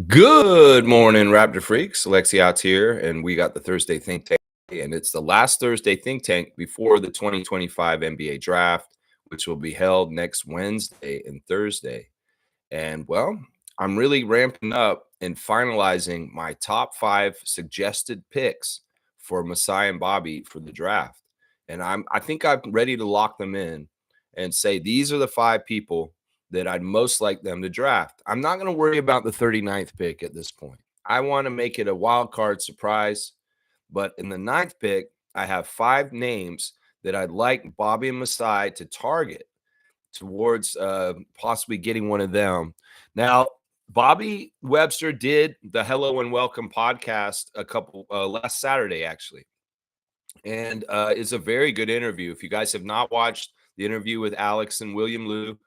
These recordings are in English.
Good morning, Raptor Freaks. Alexi out here, and we got the Thursday Think Tank, and it's the last Thursday Think Tank before the 2025 NBA Draft, which will be held next Wednesday and Thursday. And well, I'm really ramping up and finalizing my top 5 suggested picks for Masai and Bobby for the draft. And I think I'm ready to lock them in and say these are the 5 people that I'd most like them to draft. I'm not going to worry about the 39th pick at this point. I want to make it a wild card surprise. But in the 9th pick, I have 5 names that I'd like Bobby and Masai to target towards possibly getting one of them. Now, Bobby Webster did the Hello and Welcome podcast last Saturday, actually. And it's a very good interview. If you guys have not watched the interview with Alex and William Liu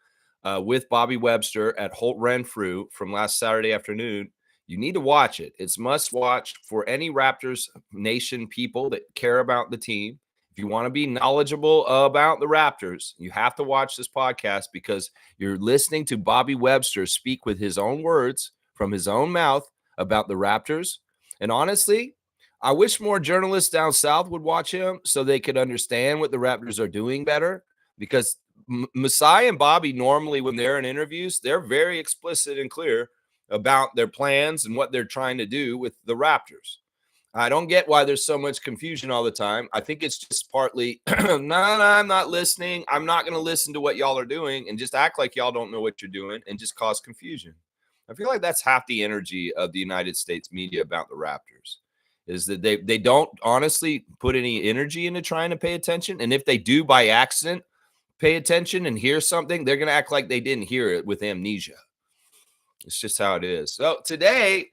with Bobby Webster at Holt Renfrew from last Saturday afternoon, you need to watch it. It's must watch for any Raptors Nation people that care about the team. If you want to be knowledgeable about the Raptors, you have to watch this podcast because you're listening to Bobby Webster speak with his own words from his own mouth about the Raptors. And honestly, I wish more journalists down south would watch him so they could understand what the Raptors are doing better, because Masai and Bobby normally, when they're in interviews, they're very explicit and clear about their plans and what they're trying to do with the Raptors. I don't get why there's so much confusion all the time. I think it's just partly, no, I'm not listening. I'm not going to listen to what y'all are doing and just act like y'all don't know what you're doing and just cause confusion. I feel like that's half the energy of the United States media about the Raptors, is that they don't honestly put any energy into trying to pay attention. And if they do by accident pay attention and hear something, they're going to act like they didn't hear it with amnesia. It's just how it is. So today,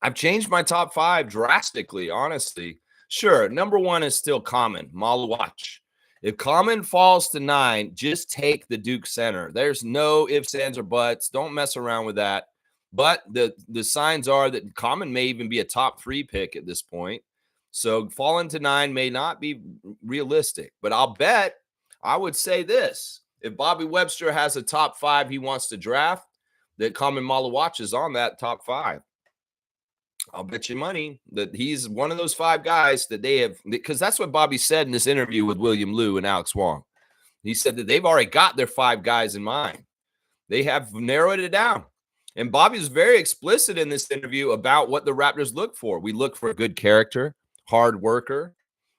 I've changed my top 5 drastically, honestly. Sure, number 1 is still Common, Malawach. If Common falls to 9, just take the Duke center. There's no ifs, ands, or buts. Don't mess around with that. But the signs are that Common may even be a top 3 pick at this point. So falling to 9 may not be realistic. But I'll bet, I would say this. If Bobby Webster has a top 5 he wants to draft, that Common Malawach is on that top 5. I'll bet you money that he's one of those 5 guys that they have, because that's what Bobby said in this interview with William Liu and Alex Wong. He said that they've already got their 5 guys in mind. They have narrowed it down. And Bobby's very explicit in this interview about what the Raptors look for. We look for a good character, hard worker.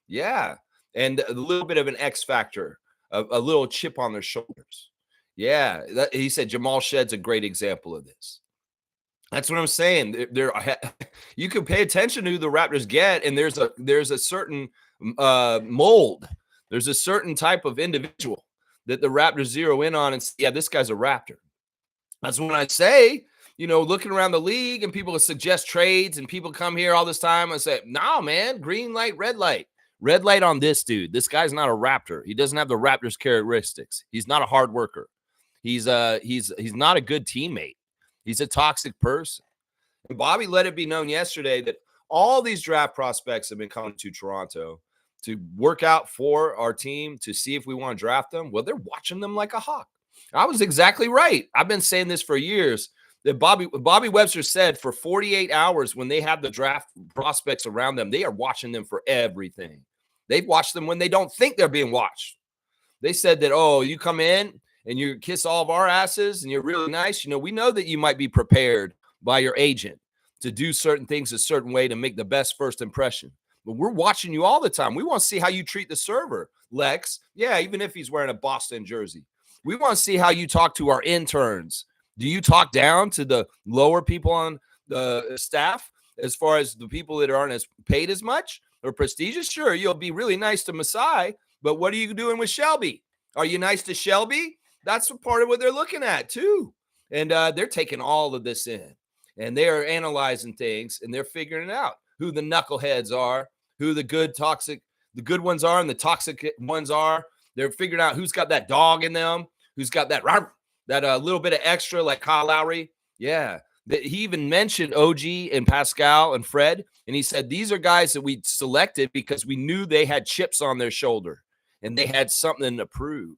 Yeah. And a little bit of an X factor, a little chip on their shoulders. Yeah. He said Jamal Shedd's a great example of this. That's what I'm saying. You can pay attention to who the Raptors get, and there's a certain mold. There's a certain type of individual that the Raptors zero in on and say, yeah, this guy's a Raptor. That's when I say, looking around the league and people suggest trades and people come here all this time and say, no, man, green light, red light. Red light on this dude. This guy's not a Raptor. He doesn't have the Raptors characteristics. He's not a hard worker. He's not a good teammate. He's a toxic person. And Bobby let it be known yesterday that all these draft prospects have been coming to Toronto to work out for our team to see if we want to draft them. Well, they're watching them like a hawk. I was exactly right. I've been saying this for years, that Bobby Webster said for 48 hours when they have the draft prospects around them, they are watching them for everything. They've watched them when they don't think they're being watched. They said that, oh, you come in and you kiss all of our asses and you're really nice. We know that you might be prepared by your agent to do certain things a certain way to make the best first impression. But we're watching you all the time. We want to see how you treat the server, Lex. Yeah, even if he's wearing a Boston jersey. We want to see how you talk to our interns. Do you talk down to the lower people on the staff as far as the people that aren't as paid as much or prestigious? Sure, you'll be really nice to Masai, but what are you doing with Shelby? Are you nice to Shelby? That's part of what they're looking at too. And they're taking all of this in and they are analyzing things and they're figuring out who the knuckleheads are, who the good ones are and the toxic ones are. They're figuring out who's got that dog in them, who's got that little bit of extra like Kyle Lowry. Yeah. He even mentioned OG and Pascal and Fred. And he said, these are guys that we selected because we knew they had chips on their shoulder and they had something to prove.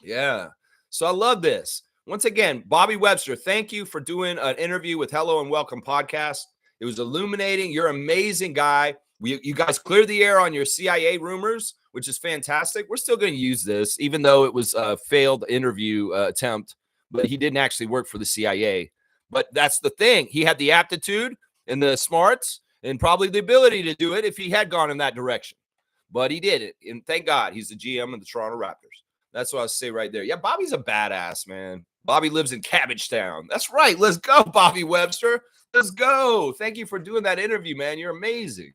Yeah. So I love this. once again, Bobby Webster, thank you for doing an interview with Hello and Welcome podcast. It was illuminating. You're an amazing guy. You guys cleared the air on your CIA rumors, which is fantastic. We're still going to use this, even though it was a failed interview attempt, but he didn't actually work for the CIA. But that's the thing. He had the aptitude and the smarts and probably the ability to do it if he had gone in that direction. But he did it. And thank God he's the GM of the Toronto Raptors. That's what I say right there. Yeah, Bobby's a badass, man. Bobby lives in Cabbagetown. That's right. Let's go, Bobby Webster. Let's go. Thank you for doing that interview, man. You're amazing.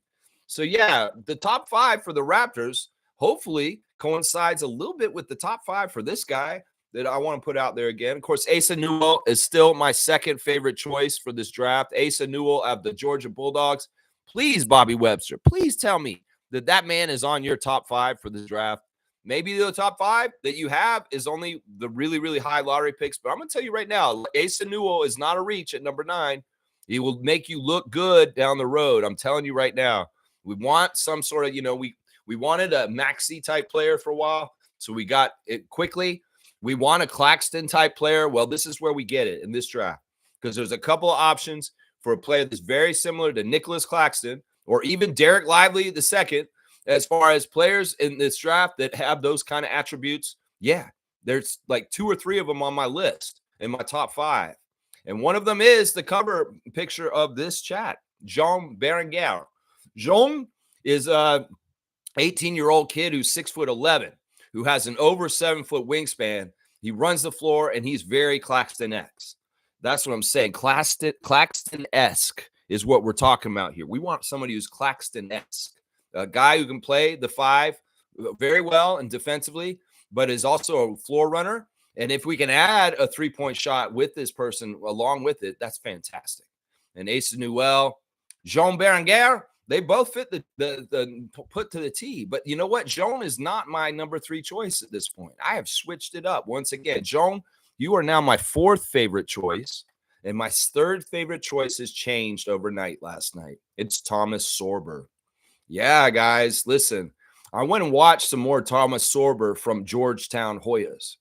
So, yeah, the top 5 for the Raptors hopefully coincides a little bit with the top 5 for this guy that I want to put out there again. Of course, Asa Newell is still my second favorite choice for this draft. Asa Newell of the Georgia Bulldogs. Please, Bobby Webster, please tell me that man is on your top 5 for this draft. Maybe the top 5 that you have is only the really, really high lottery picks. But I'm going to tell you right now, Asa Newell is not a reach at number 9. He will make you look good down the road. I'm telling you right now. We want some sort of, we wanted a Maxey type player for a while. So we got it quickly. We want a Claxton type player. Well, this is where we get it in this draft because there's a couple of options for a player that's very similar to Nicholas Claxton or even Derek Lively II. As far as players in this draft that have those kind of attributes, yeah, there's like 2 or 3 of them on my list in my top 5. And one of them is the cover picture of this chat, Joan Beringer. Joan is a 18-year-old kid who's 6'11", who has an over 7-foot wingspan. He runs the floor, and he's very Claxton-esque. That's what I'm saying. Claxton-esque is what we're talking about here. We want somebody who's Claxton-esque. A guy who can play the 5 very well and defensively, but is also a floor runner. And if we can add a 3-point shot with this person along with it, that's fantastic. And Asa Newell, Joan Beringer, they both fit the put to the T. But you know what? Joan is not my number 3 choice at this point. I have switched it up once again. Joan, you are now my 4th favorite choice. And my 3rd favorite choice has changed overnight last night. It's Thomas Sorber. Yeah, guys, listen, I went and watched some more Thomas Sorber from Georgetown Hoyas.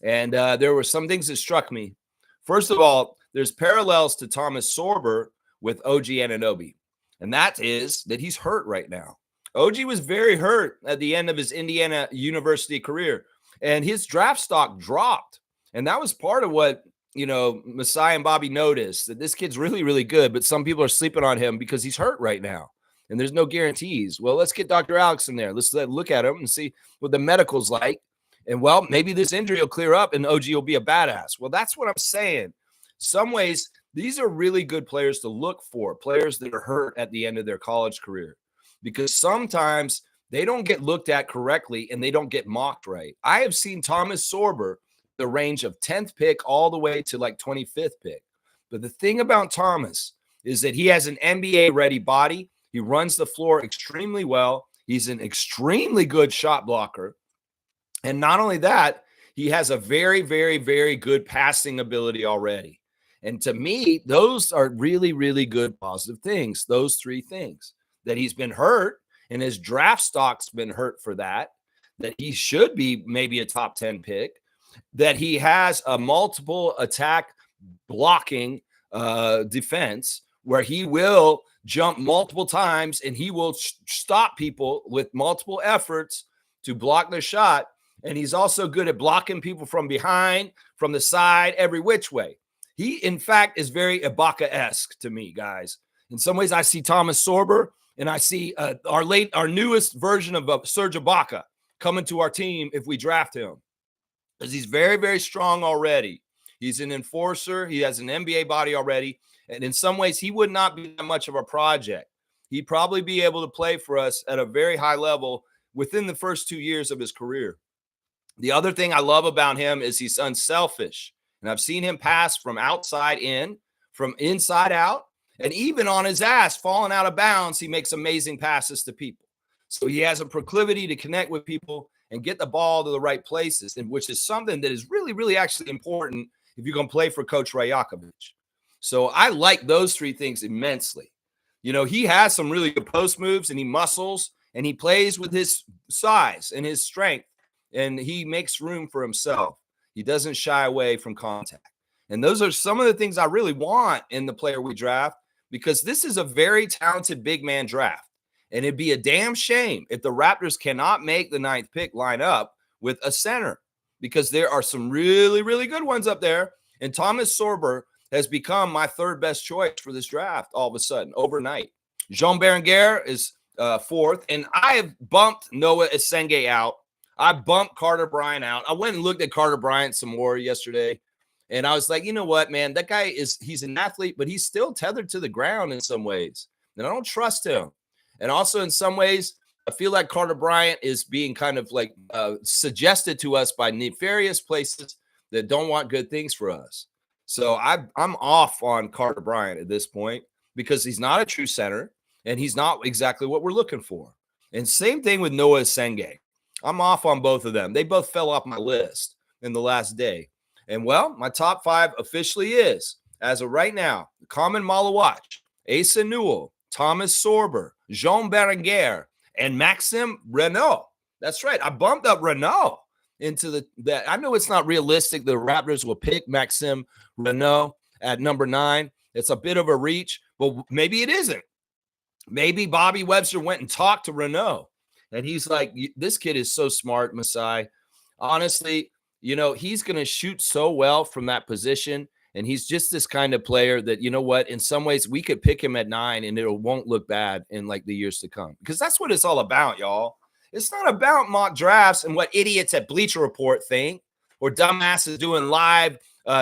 And there were some things that struck me. First of all, there's parallels to Thomas Sorber with OG Anunoby. And that is that he's hurt right now. OG was very hurt at the end of his Indiana University career. And his draft stock dropped. And that was part of what, Masai and Bobby noticed, that this kid's really, really good. But some people are sleeping on him because he's hurt right now. And there's no guarantees. Well, let's get Dr. Alex in there. Let's look at him and see what the medical's like. And, well, maybe this injury will clear up and OG will be a badass. Well, that's what I'm saying. Some ways, these are really good players to look for, players that are hurt at the end of their college career. Because sometimes they don't get looked at correctly and they don't get mocked right. I have seen Thomas Sorber, the range of 10th pick all the way to like 25th pick. But the thing about Thomas is that he has an NBA-ready body. He runs the floor extremely well. He's an extremely good shot blocker. And not only that, he has a very, very, very good passing ability already. And to me, those are really, really good positive things, those 3 things. That he's been hurt and his draft stock's been hurt for that he should be maybe a top 10 pick, that he has a multiple attack blocking defense where he will jump multiple times and he will stop people with multiple efforts to block their shot. And he's also good at blocking people from behind, from the side, every which way. He, in fact, is very Ibaka-esque to me, guys. In some ways, I see Thomas Sorber and I see our newest version of Serge Ibaka coming to our team if we draft him. Because he's very, very strong already. He's an enforcer. He has an NBA body already. And in some ways, he would not be that much of a project. He'd probably be able to play for us at a very high level within the first 2 years of his career. The other thing I love about him is he's unselfish. And I've seen him pass from outside in, from inside out, and even on his ass, falling out of bounds, he makes amazing passes to people. So he has a proclivity to connect with people and get the ball to the right places, and which is something that is really, really actually important if you're going to play for Coach Rajakovic. So I like those 3 things immensely. He has some really good post moves and he muscles and he plays with his size and his strength and he makes room for himself. He doesn't shy away from contact. And those are some of the things I really want in the player we draft, because this is a very talented big man draft. And it'd be a damn shame if the Raptors cannot make the 9th pick line up with a center, because there are some really, really good ones up there. And Thomas Sorber has become my 3rd best choice for this draft all of a sudden, overnight. Joan Beringer is 4th, and I have bumped Noah Esenge out. I bumped Carter Bryant out. I went and looked at Carter Bryant some more yesterday, and I was like, you know what, man, that guy he's an athlete, but he's still tethered to the ground in some ways, and I don't trust him. And also in some ways, I feel like Carter Bryant is being kind of like suggested to us by nefarious places that don't want good things for us. So I'm off on Carter Bryant at this point, because he's not a true center and he's not exactly what we're looking for. And same thing with Noah Esenge. I'm off on both of them. They both fell off my list in the last day. And well, my top 5 officially is, as of right now, Common Malawach, Asa Newell, Thomas Sorber, Joan Beringer, and Maxime Renaud. That's right. I bumped up Renaud into that. I know it's not realistic the Raptors will pick Maxime Renaud at number 9. It's a bit of a reach, but maybe it isn't. Maybe Bobby Webster went and talked to Renaud, and he's like, this kid is so smart, Masai. Honestly, you know, he's going to shoot so well from that position, and he's just this kind of player that, you know what, in some ways we could pick him at 9 and it won't look bad in like the years to come, because that's what it's all about, y'all. It's not about mock drafts and what idiots at Bleacher Report think, or dumbasses doing live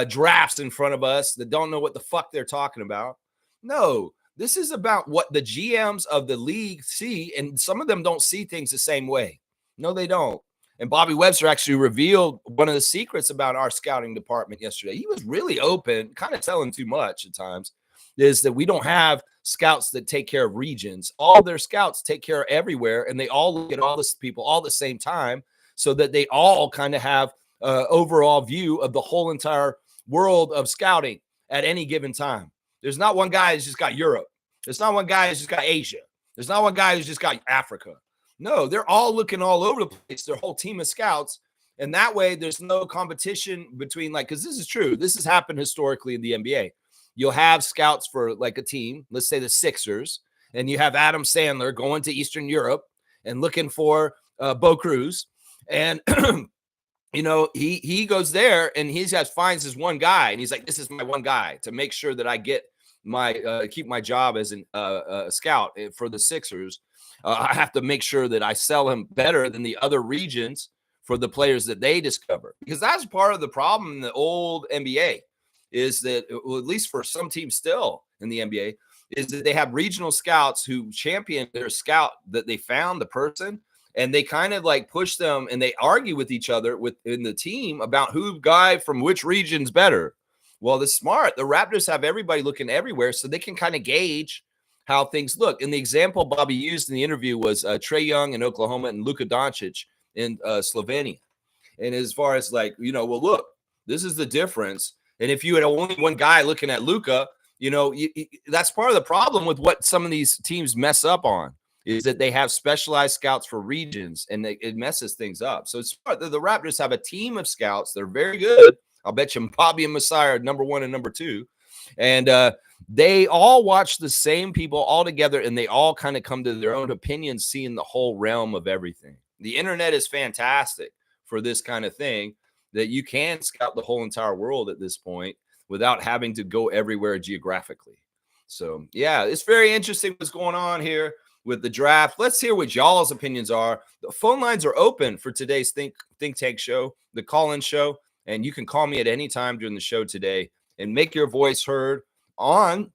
drafts in front of us that don't know what the fuck they're talking about. No, this is about what the GMs of the league see, and some of them don't see things the same way. No, they don't. And Bobby Webster actually revealed one of the secrets about our scouting department yesterday. He was really open, kind of telling too much at times, is that we don't have scouts that take care of regions. All their scouts take care of everywhere, and they all look at all the people all at the same time, so that they all kind of have an overall view of the whole entire world of scouting at any given time. There's not one guy who's just got Europe. There's not one guy who's just got Asia. There's not one guy who's just got Africa. No, they're all looking all over the place, their whole team of scouts. And that way there's no competition between, like, because this is true. This has happened historically in the NBA. You'll have scouts for like a team, let's say the Sixers, and you have Adam Sandler going to Eastern Europe and looking for Bo Cruz. And, you know, he goes there and finds his one guy. And he's like, this is my one guy to make sure that I get my keep my job as a scout for the Sixers. I have to make sure that I sell him better than the other regions for the players that they discover, because that's part of the problem in the old NBA, is that, well, at least for some teams still in the NBA, is that they have regional scouts who champion their scout that they found the person, and they kind of like push them and they argue with each other within the team about who guy from which region's better. Well, it's smart. The Raptors have everybody looking everywhere, so they can kind of gauge how things look. And the example Bobby used in the interview was Trae Young in Oklahoma and Luka Doncic in Slovenia. And as far as like, you know, well, look, this is the difference. And if you had only one guy looking at Luka, you know, that's part of the problem with what some of these teams mess up on, is that they have specialized scouts for regions, and it messes things up. So it's smart that the Raptors have a team of scouts. They're very good. I'll bet you Bobby and Masai are number 1 and number 2. And they all watch the same people all together, and they all kind of come to their own opinions, seeing the whole realm of everything. The internet is fantastic for this kind of thing, that you can scout the whole entire world at this point without having to go everywhere geographically. So, yeah, it's very interesting what's going on here with the draft. Let's hear what y'all's opinions are. The phone lines are open for today's Think Tank show, the call-in show, and you can call me at any time during the show today and make your voice heard on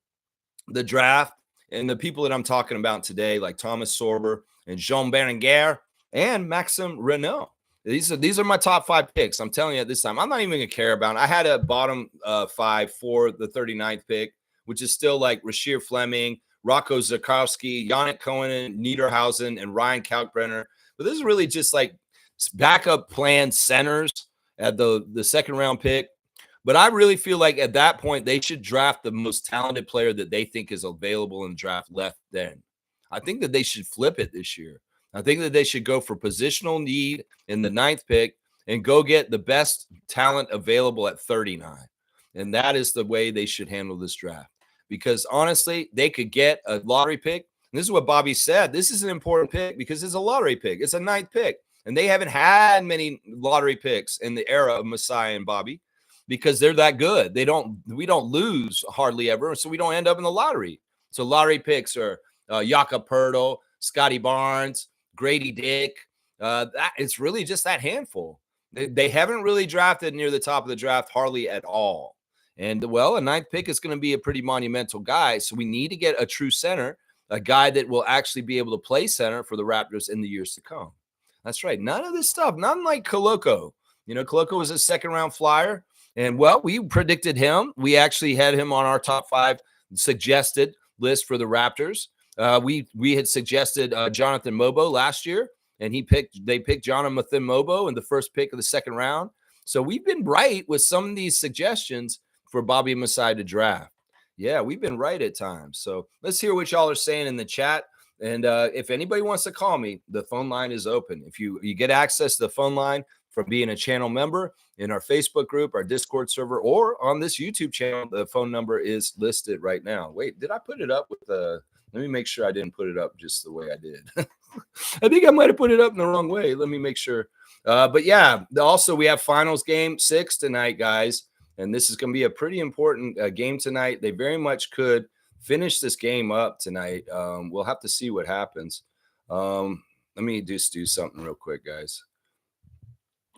the draft and the people that I'm talking about today, like Thomas Sorber and Joan Beringer and Maxime Renaud. These are my top 5 picks. I'm telling you at this time, I'm not even going to care about it. I had a bottom 5 for the 39th pick, which is still like Rasheer Fleming, Rocco Zakowski, Yannick Cohen, Niederhausen, and Ryan Kalkbrenner. But this is really just like backup plan centers at the second round pick. But I really feel like at that point, they should draft the most talented player that they think is available in the draft left then. I think that they should flip it this year. I think that they should go for positional need in the 9th pick and go get the best talent available at 39. And that is the way they should handle this draft. Because honestly, they could get a lottery pick. And this is what Bobby said. This is an important pick because it's a lottery pick. It's a ninth pick. And they haven't had many lottery picks in the era of Masai and Bobby because they're that good. We don't lose hardly ever. So we don't end up in the lottery. So lottery picks are Jakob Poeltl, Scotty Barnes, Grady Dick. That it's really just that handful. They haven't really drafted near the top of the draft hardly at all. And well, a ninth pick is going to be a pretty monumental guy. So we need to get a true center, a guy that will actually be able to play center for the Raptors in the years to come. That's right. None of this stuff, none like Koloko. Koloko was a second round flyer. And well, we predicted him. We actually had him on our top 5 suggested list for the Raptors. We had suggested Jonathan Mobo last year, and they picked Jonathan Mobo in the first pick of the second round. So we've been right with some of these suggestions for Bobby Masai to draft. Yeah, we've been right at times. So let's hear what y'all are saying in the chat. And if anybody wants to call me, the phone line is open. If you get access to the phone line from being a channel member in our Facebook group, our Discord server, or on this YouTube channel, the phone number is listed right now. Wait, did I put it up with the... Let me make sure I didn't put it up just the way I did. I think I might have put it up in the wrong way. Let me make sure. But yeah, also we have finals game 6 tonight, guys. And this is going to be a pretty important game tonight. They very much could finish this game up tonight. We'll have to see what happens. Let me just do something real quick, guys.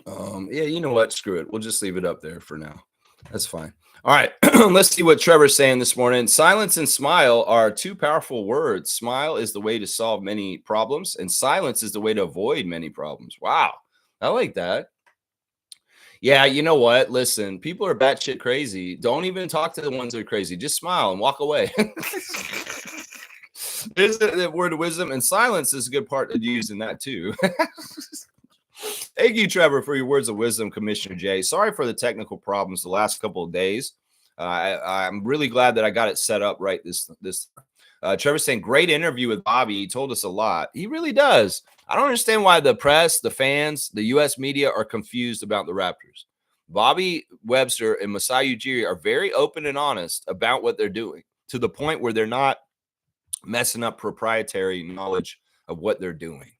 Yeah, you know what? Screw it. We'll just leave it up there for now. That's fine. All right. Let's see what Trevor's saying this morning. Silence and smile are 2 powerful words. Smile is the way to solve many problems, and silence is the way to avoid many problems. Wow. I like that. Yeah, you know what? Listen, people are batshit crazy. Don't even talk to the ones that are crazy. Just smile and walk away. There's the word of wisdom, and silence is a good part to use in that too. Thank you, Trevor, for your words of wisdom, Commissioner Jay. Sorry for the technical problems the last couple of days. I'm really glad that I got it set up right this. Trevor's saying, great interview with Bobby. He told us a lot. He really does. I don't understand why the press, the fans, the U.S. media are confused about the Raptors. Bobby Webster and Masai Ujiri are very open and honest about what they're doing, to the point where they're not messing up proprietary knowledge of what they're doing.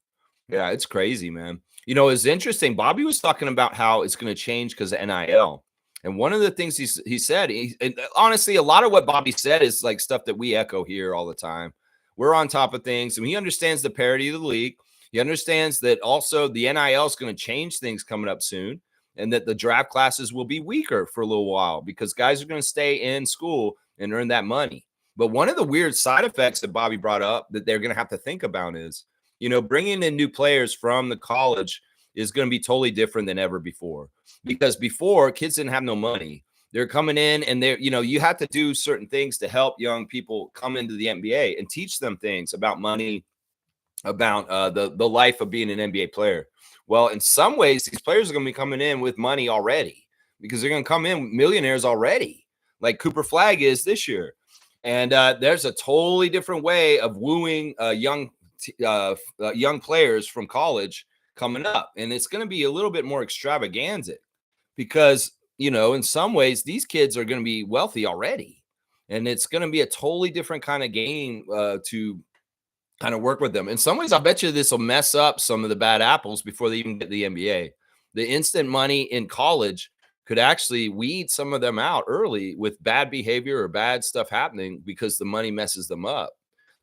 Yeah, it's crazy, man. It's interesting. Bobby was talking about how it's going to change because of NIL. And one of the things he said, and honestly, a lot of what Bobby said is like stuff that we echo here all the time. We're on top of things, and he understands the parity of the league. He understands that also the NIL is going to change things coming up soon, and that the draft classes will be weaker for a little while because guys are going to stay in school and earn that money. But one of the weird side effects that Bobby brought up that they're going to have to think about is, bringing in new players from the college is going to be totally different than ever before. Because before, kids didn't have no money. They're coming in and you have to do certain things to help young people come into the NBA and teach them things about money, about the life of being an NBA player. Well, in some ways, these players are going to be coming in with money already because they're going to come in millionaires already, like Cooper Flagg is this year. And there's a totally different way of wooing young players from college coming up. And it's going to be a little bit more extravaganza because, in some ways, these kids are going to be wealthy already. And it's going to be a totally different kind of game to kind of work with them. In some ways, I bet you this will mess up some of the bad apples before they even get the NBA. The instant money in college could actually weed some of them out early with bad behavior or bad stuff happening because the money messes them up.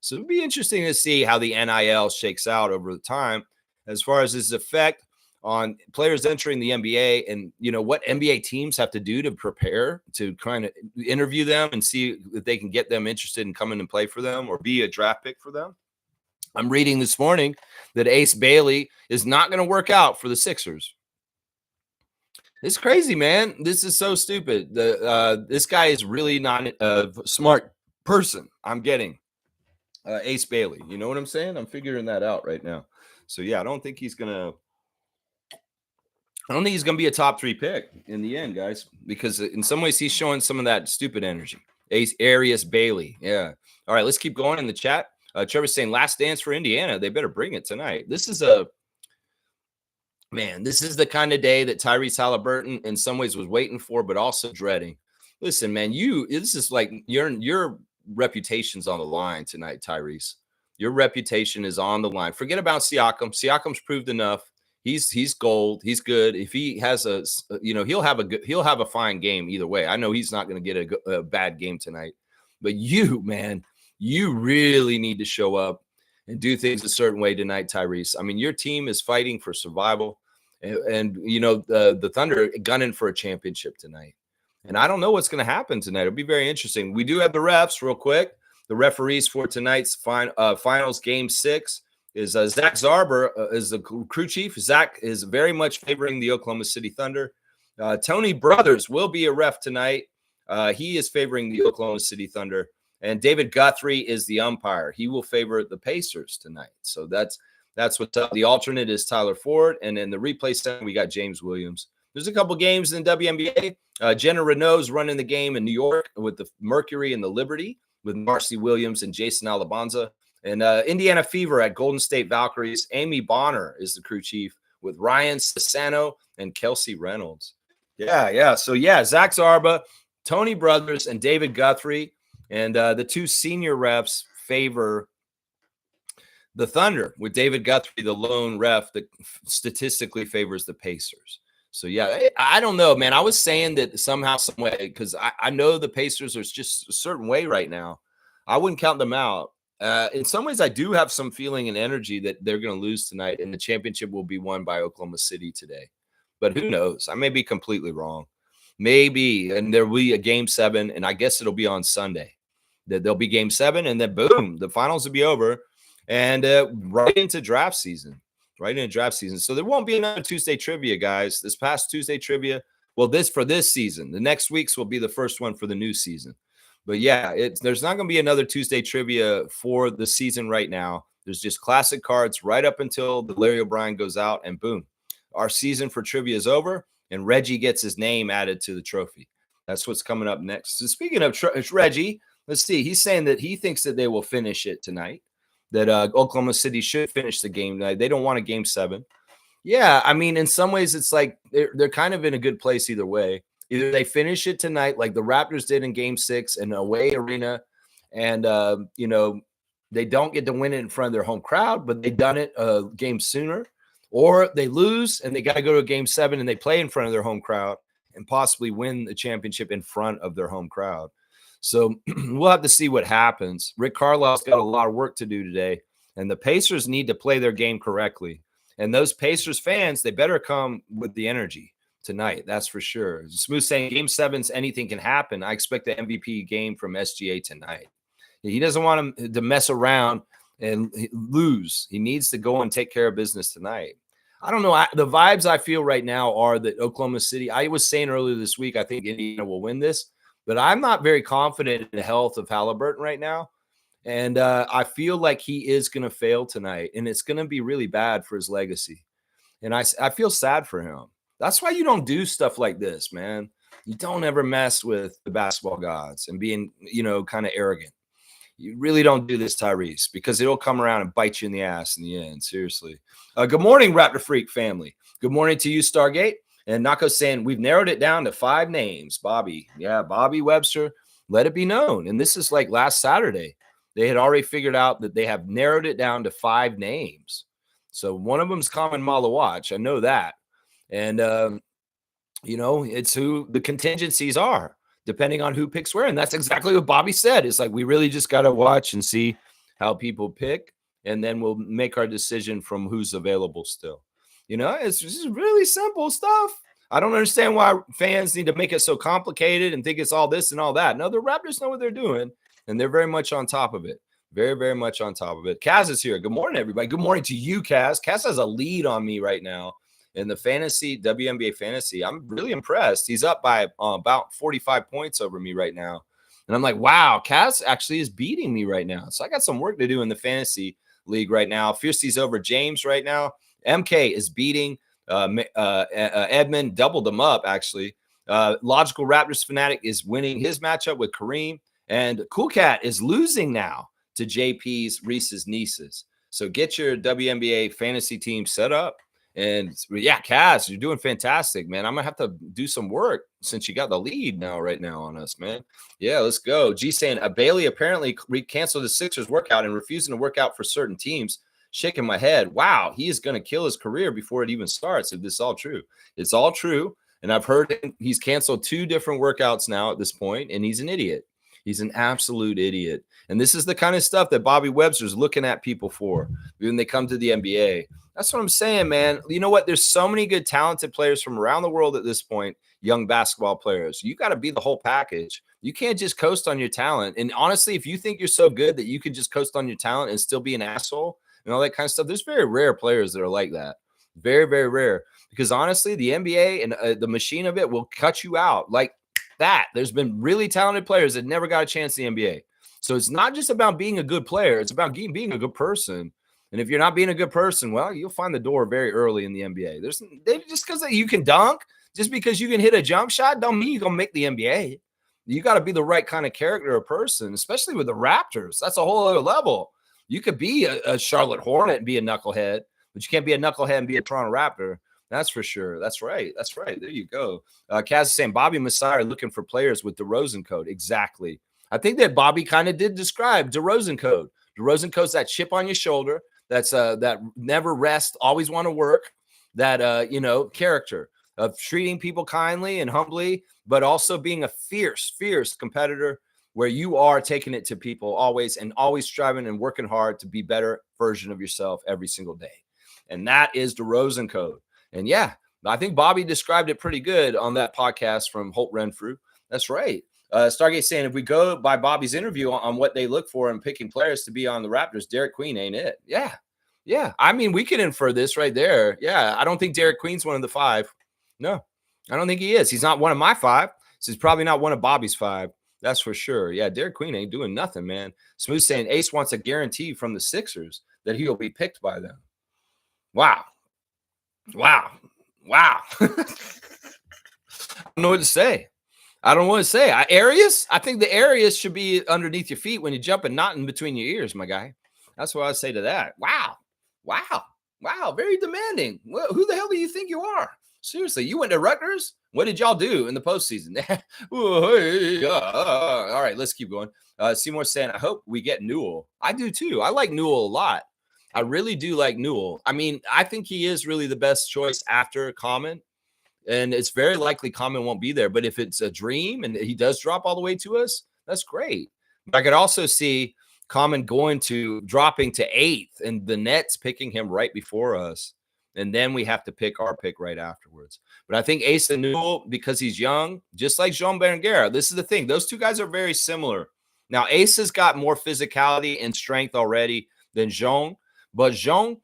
So it'd be interesting to see how the NIL shakes out over the time as far as its effect on players entering the NBA and, what NBA teams have to do to prepare to kind of interview them and see if they can get them interested in coming and play for them or be a draft pick for them. I'm reading this morning that Ace Bailey is not going to work out for the Sixers. It's crazy, man. This is so stupid. This guy is really not a smart person. I'm getting Ace Bailey. You know what I'm saying? I'm figuring that out right now. So yeah, I don't think he's gonna be a top 3 pick in the end, guys, because in some ways he's showing some of that stupid energy. Arias Bailey. Yeah. All right, let's keep going in the chat. Trevor's saying last dance for Indiana. They better bring it tonight. This is Man, this is the kind of day that Tyrese Halliburton in some ways was waiting for, but also dreading. Listen, man, this is like your reputation's on the line tonight, Tyrese. Your reputation is on the line. Forget about Siakam. Siakam's proved enough. He's gold. He's good. If he has he'll have a fine game either way. I know he's not going to get a bad game tonight. But you, man, you really need to show up and do things a certain way tonight, Tyrese. I mean, your team is fighting for survival, and the Thunder gunning for a championship tonight. And I don't know what's going to happen tonight. It'll be very interesting. We do have the refs real quick. The referees for tonight's finals game 6 is Zach Zarber is the crew chief. Zach is very much favoring the Oklahoma City Thunder. Tony Brothers will be a ref tonight. He is favoring the Oklahoma City Thunder. And David Guthrie is the umpire. He will favor the Pacers tonight. So that's what's up. The alternate is Tyler Ford. And in the replay center, we got James Williams. There's a couple games in WNBA. Jenna Renault's running the game in New York with the Mercury and the Liberty with Marcy Williams and Jason Alabanza. And Indiana Fever at Golden State Valkyries. Amy Bonner is the crew chief with Ryan Sassano and Kelsey Reynolds. Yeah. So, Zach Zarba, Tony Brothers, and David Guthrie. And the two senior refs favor the Thunder, with David Guthrie, the lone ref that statistically favors the Pacers. So, I don't know, man. I was saying that somehow, some way, because I know the Pacers are just a certain way right now. I wouldn't count them out. In some ways, I do have some feeling and energy that they're going to lose tonight, and the championship will be won by Oklahoma City today. But who knows? I may be completely wrong. Maybe, and there will be a game 7, and I guess it'll be on Sunday. There'll be game 7, and then boom, the finals will be over, and right into draft season. So there won't be another Tuesday trivia, guys. This past Tuesday trivia, well, for this season. The next week's will be the first one for the new season. But there's not going to be another Tuesday trivia for the season right now. There's just classic cards right up until the Larry O'Brien goes out, and boom, our season for trivia is over, and Reggie gets his name added to the trophy. That's what's coming up next. So speaking of Reggie, let's see. He's saying that he thinks that they will finish it tonight, that Oklahoma City should finish the game tonight. They don't want a game 7. Yeah, I mean, in some ways, it's like they're kind of in a good place either way. Either they finish it tonight like the Raptors did in game 6 in an away arena, and, they don't get to win it in front of their home crowd, but they done it a game sooner, or they lose and they got to go to a game 7 and they play in front of their home crowd and possibly win the championship in front of their home crowd. So we'll have to see what happens. Rick Carlisle's got a lot of work to do today, and the Pacers need to play their game correctly. And those Pacers fans, they better come with the energy tonight. That's for sure. Smooth saying game 7's anything can happen. I expect the MVP game from SGA tonight. He doesn't want him to mess around and lose. He needs to go and take care of business tonight. I don't know. The vibes I feel right now are that Oklahoma City, I was saying earlier this week, I think Indiana will win this. But I'm not very confident in the health of Halliburton right now. And I feel like he is going to fail tonight. And it's going to be really bad for his legacy. And I feel sad for him. That's why you don't do stuff like this, man. You don't ever mess with the basketball gods and being, kind of arrogant. You really don't do this, Tyrese, because it'll come around and bite you in the ass in the end. Seriously. Good morning, Raptor Freak family. Good morning to you, Stargate. And Nako's saying, we've narrowed it down to 5 names. Bobby. Yeah, Bobby Webster. Let it be known. And this is like last Saturday. They had already figured out that they have narrowed it down to 5 names. So one of them's Common Malawatch. I know that. And, it's who the contingencies are, depending on who picks where. And that's exactly what Bobby said. It's like, we really just got to watch and see how people pick. And then we'll make our decision from who's available still. It's just really simple stuff. I don't understand why fans need to make it so complicated and think it's all this and all that. No, the Raptors know what they're doing, and they're very much on top of it. Very, very much on top of it. Kaz is here. Good morning, everybody. Good morning to you, Kaz. Kaz has a lead on me right now in the WNBA fantasy. I'm really impressed. He's up by about 45 points over me right now. And I'm like, wow, Kaz actually is beating me right now. So I got some work to do in the fantasy league right now. Fiercey's over James right now. MK is beating Edmund, doubled them up, actually. Logical Raptors Fanatic is winning his matchup with Kareem. And Cool Cat is losing now to JP's Reese's Nieces. So get your WNBA fantasy team set up And yeah, Cass, you're doing fantastic, man. I'm gonna have to do some work since you got the lead right now on us, man. Yeah, let's go. G saying Bailey apparently canceled the Sixers workout and refusing to work out for certain teams. Shaking my head. Wow, he is gonna kill his career before it even starts. If this is all true, it's all true. And I've heard he's canceled 2 different workouts now at this point, and he's an idiot. He's an absolute idiot. And this is the kind of stuff that Bobby Webster's looking at people for when they come to the NBA. That's what I'm saying, man. You know what? There's so many good, talented players from around the world at this point, young basketball players. You got to be the whole package. You can't just coast on your talent. And honestly, if you think you're so good that you could just coast on your talent and still be an asshole and all that kind of stuff, there's very rare players that are like that. Very, very rare. Because honestly, the NBA and the machine of it will cut you out like that. There's been really talented players that never got a chance in the NBA. So it's not just about being a good player. It's about being a good person. And if you're not being a good person, well, you'll find the door very early in the NBA. Just because you can dunk, just because you can hit a jump shot, don't mean you're going to make the NBA. You got to be the right kind of character or person, especially with the Raptors. That's a whole other level. You could be a Charlotte Hornet and be a knucklehead, but you can't be a knucklehead and be a Toronto Raptor. That's for sure. That's right. That's right. There you go. Kaz is saying Bobby Messiah looking for players with DeRozan code. Exactly. I think that Bobby kind of did describe DeRozan code. DeRozan code's that chip on your shoulder. That's that never rest, always want to work. That character of treating people kindly and humbly, but also being a fierce competitor where you are taking it to people always and always striving and working hard to be better version of yourself every single day. And that is DeRozan code. And yeah, I think Bobby described it pretty good on that podcast from Holt Renfrew. That's right. Stargate saying if we go by Bobby's interview on what they look for in picking players to be on the Raptors, Derek Queen ain't it. Yeah. I mean, we can infer this right there. Yeah, I don't think Derek Queen's one of the 5. No, I don't think he is. He's not one of my 5. So he's probably not one of Bobby's 5. That's for sure. Yeah, Derek Queen ain't doing nothing, man. Smooth saying Ace wants a guarantee from the Sixers that he'll be picked by them. Wow. I don't know what to say. I don't want to say. I think the areas should be underneath your feet when you jump and not in between your ears, my guy. That's what I say to that. Wow. Very demanding. Well, who the hell do you think you are? Seriously, you went to Rutgers? What did y'all do in the postseason? All right, let's keep going. Seymour saying, I hope we get Newell. I do too. I like Newell a lot. I really do like Newell. I mean, I think he is really the best choice after Common. And it's very likely Common won't be there. But if it's a dream and he does drop all the way to us, that's great. But I could also see Common dropping to 8th and the Nets picking him right before us. And then we have to pick our pick right afterwards. But I think Asa Newell, because he's young, just like Joan Beringer, this is the thing. Those 2 guys are very similar. Now, Asa's got more physicality and strength already than Joan. But Joan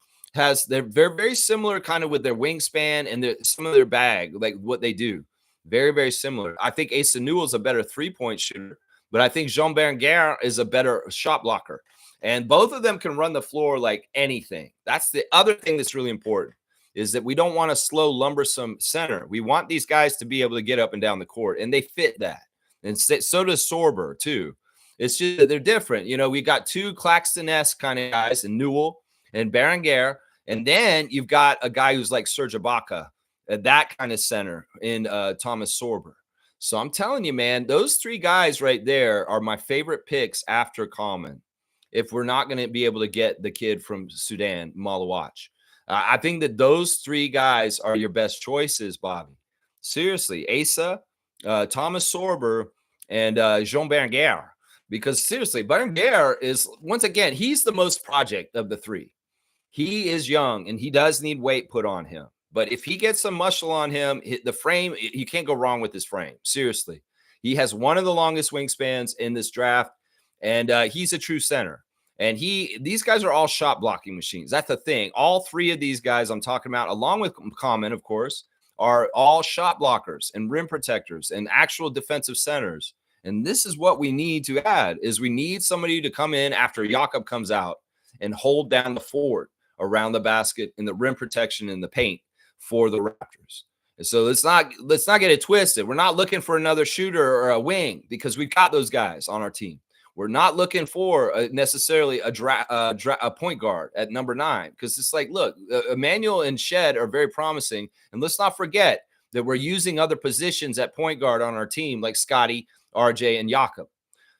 they're very similar kind of with their wingspan and some of their bag, like what they do. Very, very similar. I think Asa Newell is a better 3-point shooter, but I think Joan Beringer is a better shot blocker. And both of them can run the floor like anything. That's the other thing that's really important is that we don't want a slow, lumbersome center. We want these guys to be able to get up and down the court, and they fit that. And so does Sorber, too. It's just that they're different. We got 2 Claxton-esque kind of guys in Newell and Beringer. And then you've got a guy who's like Serge Ibaka, that kind of center in Thomas Sorber. So I'm telling you, man, those 3 guys right there are my favorite picks after Common. If we're not going to be able to get the kid from Sudan, Malawach. I think that those 3 guys are your best choices, Bobby. Seriously, Asa, Thomas Sorber, and Joan Beringer. Because seriously, Beringer is, once again, he's the most project of the 3. He is young, and he does need weight put on him. But if he gets some muscle on him, the frame, you can't go wrong with his frame. Seriously. He has one of the longest wingspans in this draft, and he's a true center. And these guys are all shot blocking machines. That's the thing. All 3 of these guys I'm talking about, along with Common, of course, are all shot blockers and rim protectors and actual defensive centers. And this is what we need to add, is we need somebody to come in after Jakob comes out and hold down the fort around the basket in the rim protection in the paint for the Raptors. And so let's not get it twisted. We're not looking for another shooter or a wing because we've got those guys on our team. We're not looking for necessarily a point guard at number 9, because it's like, look, Emmanuel and Shed are very promising. And let's not forget that we're using other positions at point guard on our team, like Scotty, RJ, and Jakob.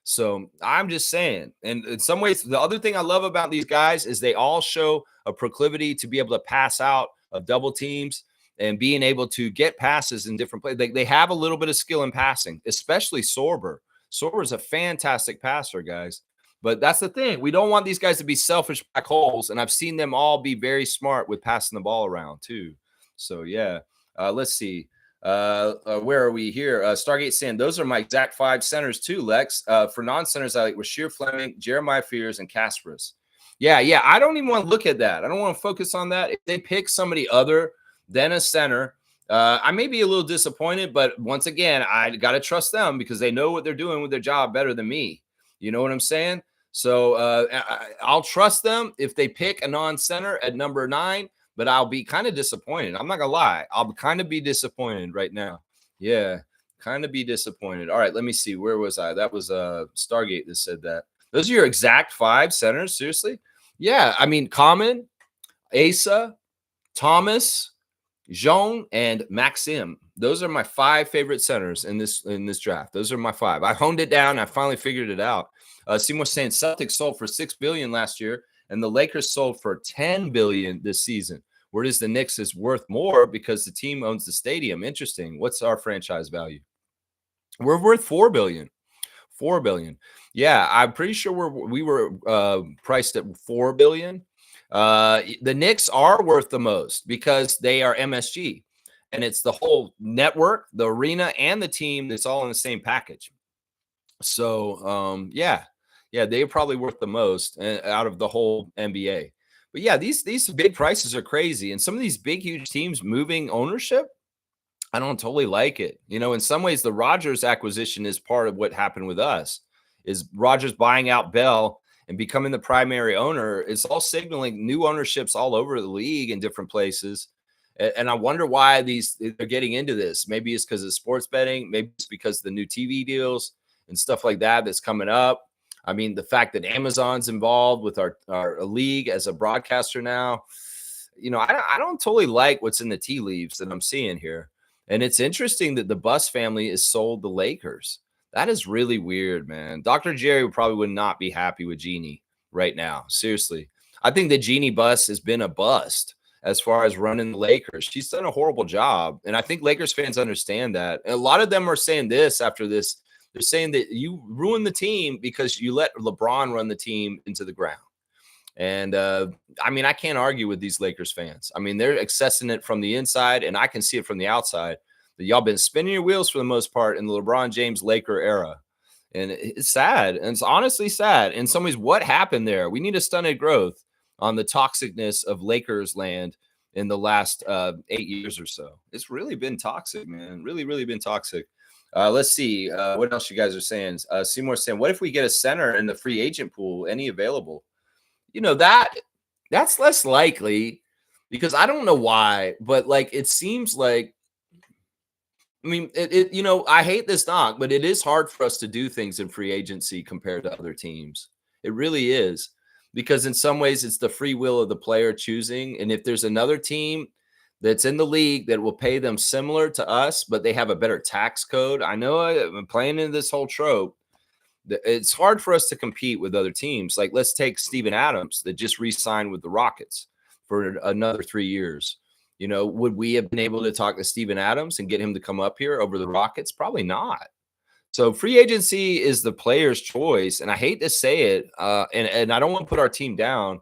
So I'm just saying, and in some ways, the other thing I love about these guys is they all show a proclivity to be able to pass out of double teams and being able to get passes in different plays. They have a little bit of skill in passing, especially Sorber. Sorber is a fantastic passer, guys. But that's the thing. We don't want these guys to be selfish black holes. And I've seen them all be very smart with passing the ball around too. So, yeah. Let's see. Where are we here? Stargate saying those are my exact 5 centers too, Lex. For non-centers, I like Rasheer Fleming, Jeremiah Fears, and Kasparas. Yeah. I don't even want to look at that. I don't want to focus on that. If they pick somebody other than a center, I may be a little disappointed, but once again, I got to trust them because they know what they're doing with their job better than me. You know what I'm saying? So I'll trust them if they pick a non-center at number 9. But I'll be kind of disappointed. I'm not going to lie. I'll kind of be disappointed right now. Yeah, kind of be disappointed. All right, let me see. Where was I? That was Stargate that said that. Those are your exact 5 centers? Seriously? Yeah, I mean, Common, Asa, Thomas, Joan, and Maxim. Those are my 5 favorite centers in this draft. Those are my 5. I honed it down. I finally figured it out. Seymour saying Celtics sold for $6 billion last year, and the Lakers sold for $10 billion this season. Whereas the Knicks is worth more because the team owns the stadium. Interesting. What's our franchise value? We're worth $4 billion. $4 billion. Yeah, I'm pretty sure we were priced at $4 billion. The Knicks are worth the most because they are MSG, and it's the whole network, the arena, and the team that's all in the same package. So, yeah, they're probably worth the most out of the whole NBA. But yeah, these big prices are crazy, and some of these big, huge teams moving ownership, I don't totally like it. You know, in some ways, the Rodgers acquisition is part of what happened with us. Is Rodgers buying out Bell and becoming the primary owner? It's all signaling new ownerships all over the league in different places. And I wonder why they're getting into this. Maybe it's because of sports betting. Maybe it's because of the new TV deals and stuff like that that's coming up. I mean, the fact that Amazon's involved with our league as a broadcaster now, you know, I don't totally like what's in the tea leaves that I'm seeing here. And it's interesting that the Buss family is sold the Lakers. That is really weird, man. Dr. Jerry would not be happy with Jeannie right now. Seriously. I think that Jeannie Buss has been a bust as far as running the Lakers. She's done a horrible job. And I think Lakers fans understand that. And a lot of them are saying this after this. They're saying that you ruined the team because you let LeBron run the team into the ground. And I mean, I can't argue with these Lakers fans. I mean, they're accessing it from the inside, and I can see it from the outside. That y'all been spinning your wheels for the most part in the LeBron James Laker era. And it's sad. And it's honestly sad. In some ways, what happened there? We need a stunted growth on the toxicness of Lakers land in the last 8 years or so. It's really been toxic, man. Really, really been toxic. Let's see what else you guys are saying. Seymour saying, what if we get a center in the free agent pool? Any available? You know, that's less likely because I don't know why, but like it seems like, I mean, you know, I hate this knock, but it is hard for us to do things in free agency compared to other teams. It really is, because in some ways it's the free will of the player choosing. And if there's another team that's in the league that will pay them similar to us, but they have a better tax code. I know I'm playing in this whole trope. It's hard for us to compete with other teams. Like, let's take Steven Adams that just re-signed with the Rockets for another 3 years. You know, would we have been able to talk to Steven Adams and get him to come up here over the Rockets? Probably not. So free agency is the player's choice. And I hate to say it, and I don't want to put our team down,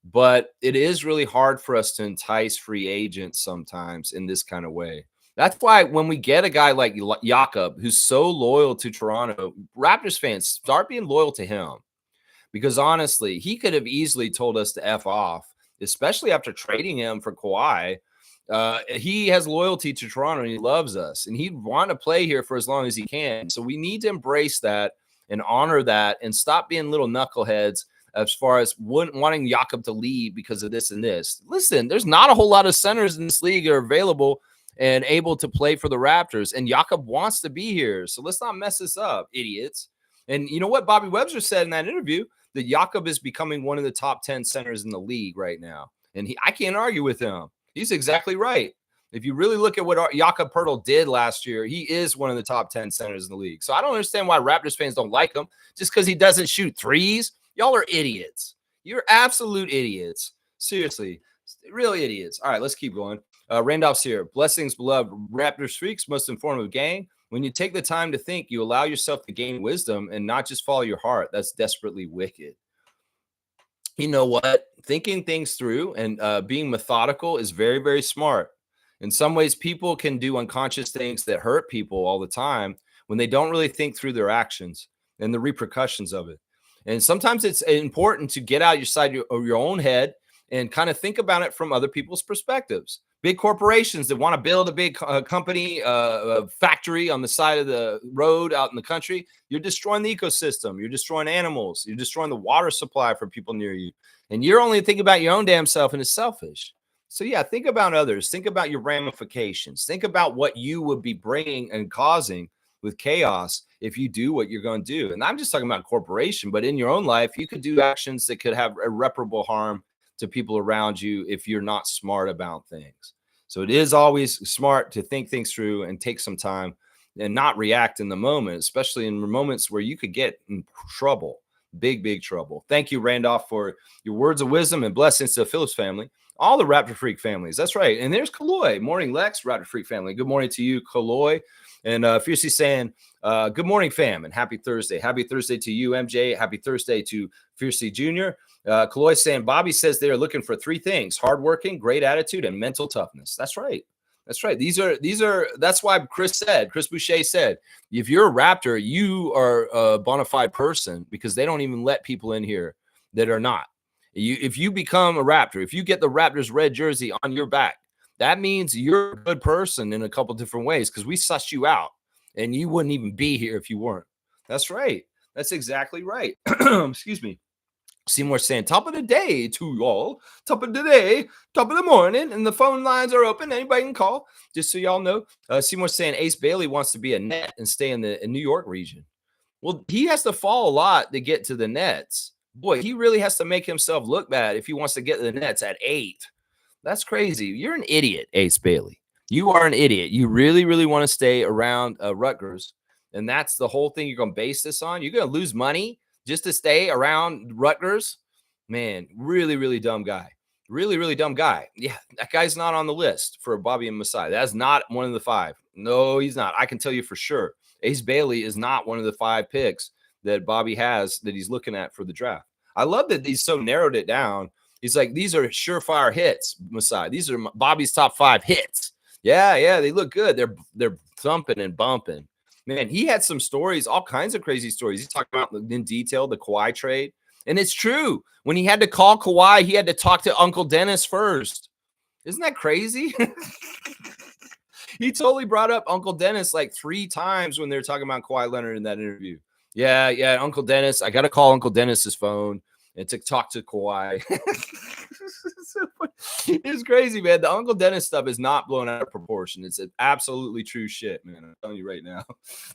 but it is really hard for us to entice free agents sometimes in this kind of way. That's why when we get a guy like Jakob, who's so loyal to Toronto, Raptors fans start being loyal to him. Because honestly, he could have easily told us to F off, especially after trading him for Kawhi. He has loyalty to Toronto and he loves us. And he'd want to play here for as long as he can. So we need to embrace that and honor that and stop being little knuckleheads as far as wanting Jakob to leave because of this and this. Listen, there's not a whole lot of centers in this league that are available and able to play for the Raptors. And Jakob wants to be here. So let's not mess this up, idiots. And you know what Bobby Webster said in that interview? That Jakob is becoming one of the top 10 centers in the league right now. And I can't argue with him. He's exactly right. If you really look at what Jakob Poeltl did last year, he is one of the top 10 centers in the league. So I don't understand why Raptors fans don't like him just because he doesn't shoot threes. Y'all are idiots. You're absolute idiots. Seriously, real idiots. All right, let's keep going. Randolph's here. Blessings, beloved Raptors freaks, most informative gang. When you take the time to think, you allow yourself to gain wisdom and not just follow your heart. That's desperately wicked. You know what? Thinking things through and being methodical is very, very smart. In some ways, people can do unconscious things that hurt people all the time when they don't really think through their actions and the repercussions of it. And sometimes it's important to get out of your own head and kind of think about it from other people's perspectives. Big corporations that want to build a big company, factory on the side of the road out in the country, you're destroying the ecosystem. You're destroying animals. You're destroying the water supply for people near you. And you're only thinking about your own damn self, and it's selfish. So, yeah, think about others. Think about your ramifications. Think about what you would be bringing and causing with chaos if you do what you're going to do. And I'm just talking about corporation, but in your own life, you could do actions that could have irreparable harm to people around you if you're not smart about things. So it is always smart to think things through and take some time and not react in the moment, especially in moments where you could get in trouble, big trouble. Thank you, Randolph, for your words of wisdom and blessings to the Phillips family, all the Raptor Freak families. That's right. And there's Kaloy. Morning, Lex, Raptor Freak family. Good morning to you, Kaloy. And Fiercely saying, good morning, fam, and happy Thursday. Happy Thursday to you, MJ. Happy Thursday to Fiercely Jr. Kaloy saying, Bobby says they're looking for three things: hardworking, great attitude, and mental toughness. That's right. That's right. That's why Chris Boucher said, if you're a Raptor, you are a bona fide person, because they don't even let people in here that are not. If you become a Raptor, if you get the Raptors red jersey on your back, that means you're a good person in a couple different ways, because we sussed you out and you wouldn't even be here if you weren't. That's right. That's exactly right. Excuse me. Seymour saying, top of the day to y'all. Top of the day, top of the morning, and the phone lines are open. Anybody can call, just so y'all know. Seymour saying Ace Bailey wants to be a net and stay in the New York region. Well, he has to fall a lot to get to the Nets. Boy, he really has to make himself look bad if he wants to get to the Nets at 8. That's crazy. You're an idiot, Ace Bailey. You are an idiot. You really want to stay around Rutgers, and that's the whole thing you're going to base this on? You're going to lose money just to stay around Rutgers? Man, really dumb guy. Really dumb guy. Yeah, that guy's not on the list for Bobby and Masai. That's not one of the 5. No, he's not. I can tell you for sure. Ace Bailey is not one of the 5 picks that Bobby has that he's looking at for the draft. I love that he's so narrowed it down. He's like, these are surefire hits, Masai. These are Bobby's top 5 hits. Yeah, they look good. They're thumping and bumping. Man, he had some stories, all kinds of crazy stories. He talked about in detail the Kawhi trade. And it's true. When he had to call Kawhi, he had to talk to Uncle Dennis first. Isn't that crazy? He totally brought up Uncle Dennis like 3 times when they were talking about Kawhi Leonard in that interview. Yeah, Uncle Dennis. I got to call Uncle Dennis's phone and to talk to Kawhi. It's crazy, man. The Uncle Dennis stuff is not blown out of proportion. It's absolutely true shit, man. I'm telling you right now.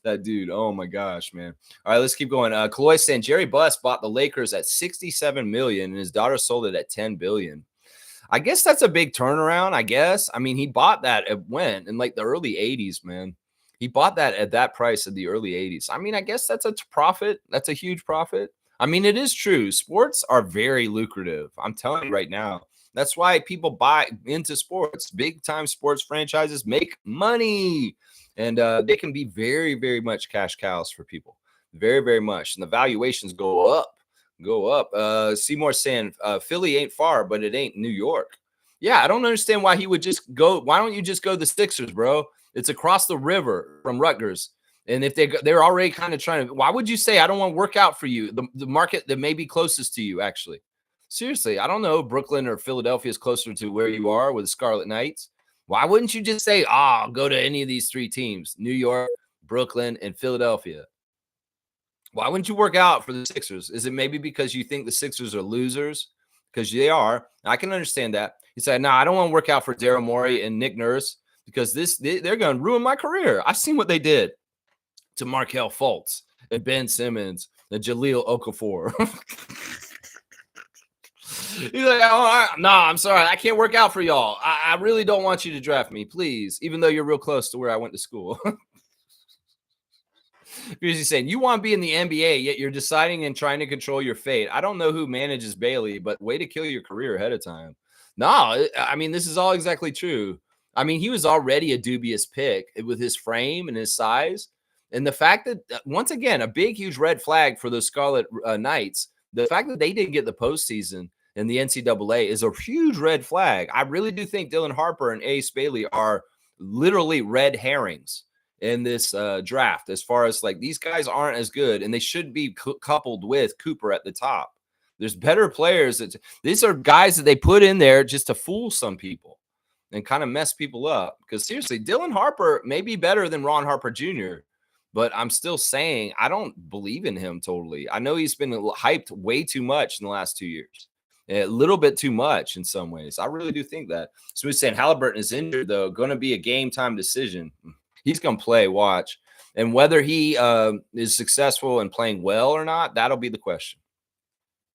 That dude, oh my gosh, man. All right, let's keep going. Kaloy saying Jerry Buss bought the Lakers at $67 million and his daughter sold it at $10 billion. I guess that's a big turnaround, I guess. I mean, he bought that at when? In like the early 80s, man. He bought that at that price in the early 80s. I mean, I guess that's a profit. That's a huge profit. I mean, it is true. Sports are very lucrative. I'm telling you right now. That's why people buy into sports. Big time sports franchises make money. And they can be very much cash cows for people. Very much. And the valuations go up. Seymour saying Philly ain't far, but it ain't New York. Yeah, I don't understand why he would just go. Why don't you just go to the Sixers, bro? It's across the river from Rutgers. And if they're already kind of trying to, why would you say, I don't want to work out for you? The market that may be closest to you, actually. Seriously, I don't know. Brooklyn or Philadelphia is closer to where you are with the Scarlet Knights. Why wouldn't you just say, I'll go to any of these 3 teams, New York, Brooklyn, and Philadelphia? Why wouldn't you work out for the Sixers? Is it maybe because you think the Sixers are losers? Because they are. I can understand that. He said, no, I don't want to work out for Daryl Morey and Nick Nurse because they're going to ruin my career. I've seen what they did to Markelle Fultz and Ben Simmons and Jaleel Okafor. He's like, oh, no, I'm sorry. I can't work out for y'all. I really don't want you to draft me, please, even though you're real close to where I went to school. Because he's saying you want to be in the NBA, yet you're deciding and trying to control your fate. I don't know who manages Bailey, but way to kill your career ahead of time. No, I mean, this is all exactly true. I mean, he was already a dubious pick with his frame and his size. And the fact that, once again, a big, huge red flag for the Scarlet Knights, the fact that they didn't get the postseason in the NCAA is a huge red flag. I really do think Dylan Harper and Ace Bailey are literally red herrings in this draft, as far as like these guys aren't as good and they should be coupled with Cooper at the top. There's better players. These are guys that they put in there just to fool some people and kind of mess people up. Because seriously, Dylan Harper may be better than Ron Harper Jr., but I'm still saying I don't believe in him totally. I know he's been hyped way too much in the last 2 years. A little bit too much in some ways. I really do think that. So we're saying Halliburton is injured, though, going to be a game time decision. He's going to play, watch. And whether he is successful in playing well or not, that'll be the question.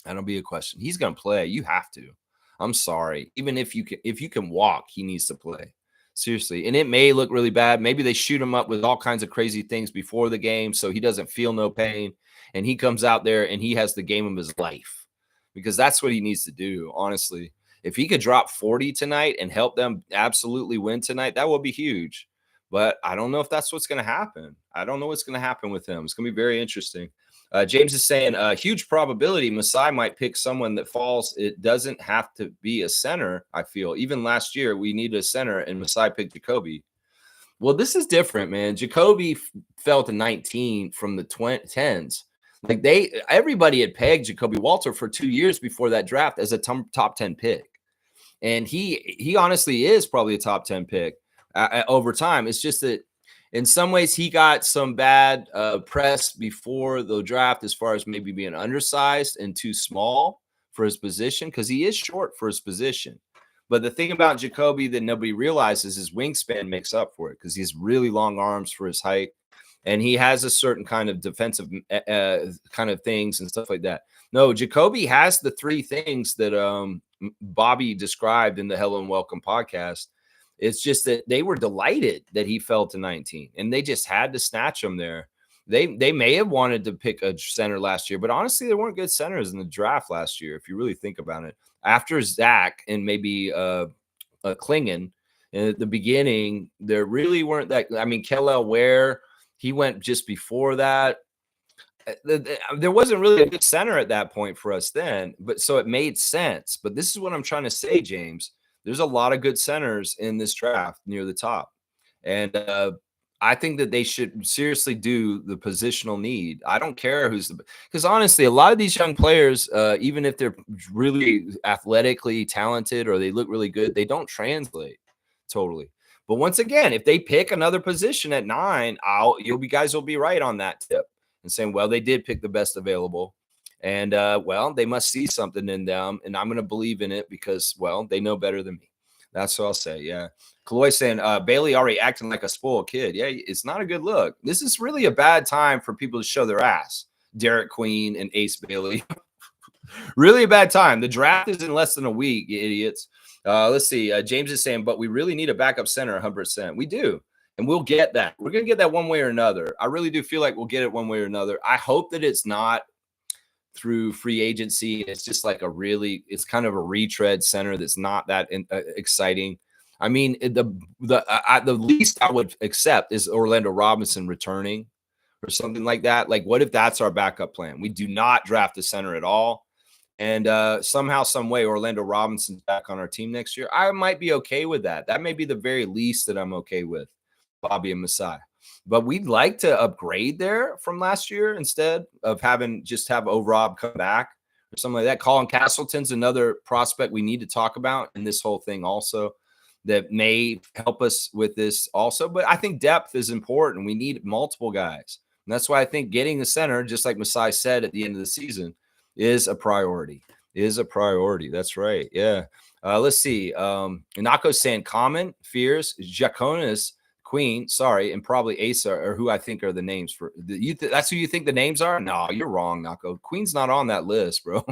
That'll be a question. He's going to play. You have to. I'm sorry. Even if you can walk, he needs to play. Seriously. And it may look really bad. Maybe they shoot him up with all kinds of crazy things before the game so he doesn't feel no pain. And he comes out there and he has the game of his life. Because that's what he needs to do, honestly. If he could drop 40 tonight and help them absolutely win tonight, that would be huge. But I don't know if that's what's going to happen. I don't know what's going to happen with him. It's going to be very interesting. James is saying a huge probability Masai might pick someone that falls. It doesn't have to be a center, I feel. Even last year, we needed a center, and Masai picked Jacoby. Well, this is different, man. Jacoby fell to 19 from the 10s. Like everybody had pegged Jacoby Walter for 2 years before that draft as a top 10 pick. And he honestly is probably a top 10 pick over time. It's just that in some ways he got some bad press before the draft as far as maybe being undersized and too small for his position, because he is short for his position. But the thing about Jacoby that nobody realizes, his wingspan makes up for it because he has really long arms for his height. And he has a certain kind of defensive kind of things and stuff like that. No, Jacoby has the three things that Bobby described in the Hello and Welcome podcast. It's just that they were delighted that he fell to 19, and they just had to snatch him there. They may have wanted to pick a center last year, but honestly, there weren't good centers in the draft last year, if you really think about it. After Zach and maybe Klingon at the beginning, there really weren't that. I mean, Kellel Ware, he went just before that. There wasn't really a good center at that point for us then, but so it made sense. But this is what I'm trying to say, James. There's a lot of good centers in this draft near the top. And I think that they should seriously do the positional need. I don't care because honestly, a lot of these young players, even if they're really athletically talented or they look really good, they don't translate totally. But once again, if they pick another position at 9, you guys will be right on that tip and saying, well, they did pick the best available. And, well, they must see something in them, and I'm going to believe in it because, well, they know better than me. That's what I'll say, yeah. Kaloy saying, Bailey already acting like a spoiled kid. Yeah, it's not a good look. This is really a bad time for people to show their ass. Derek Queen and Ace Bailey. Really a bad time. The draft is in less than a week, you idiots. Let's see. James is saying, but we really need a backup center 100%. We do. And we'll get that. We're going to get that one way or another. I really do feel like we'll get it one way or another. I hope that it's not through free agency. It's just like it's kind of a retread center that's not that exciting. I mean, the least I would accept is Orlando Robinson returning or something like that. Like, what if that's our backup plan? We do not draft a center at all. And somehow, some way, Orlando Robinson's back on our team next year. I might be okay with that. That may be the very least that I'm okay with, Bobby and Masai. But we'd like to upgrade there from last year instead of have O-Rob come back or something like that. Colin Castleton's another prospect we need to talk about in this whole thing also that may help us with this also. But I think depth is important. We need multiple guys. And that's why I think getting the center, just like Masai said at the end of the season, is a priority. That's right. Yeah. Let's see. Inako's saying common fears. Jaconis Queen, sorry, and probably Asa are who I think are the names for that's who you think the names are? No, you're wrong, Nako. Queen's not on that list, bro.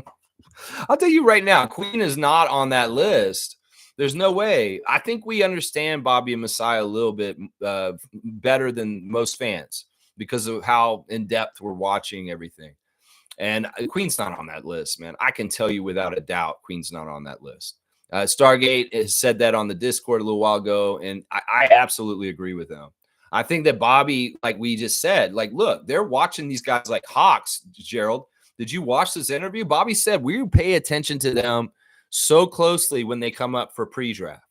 I'll tell you right now, Queen is not on that list. There's no way. I think we understand Bobby and Messiah a little bit better than most fans because of how in depth we're watching everything. And Queen's not on that list, man. I can tell you without a doubt, Queen's not on that list. Stargate has said that on the Discord a little while ago, and I absolutely agree with them. I think that Bobby, like we just said, like, look, they're watching these guys like hawks, Gerald. Did you watch this interview? Bobby said we pay attention to them so closely when they come up for pre-draft.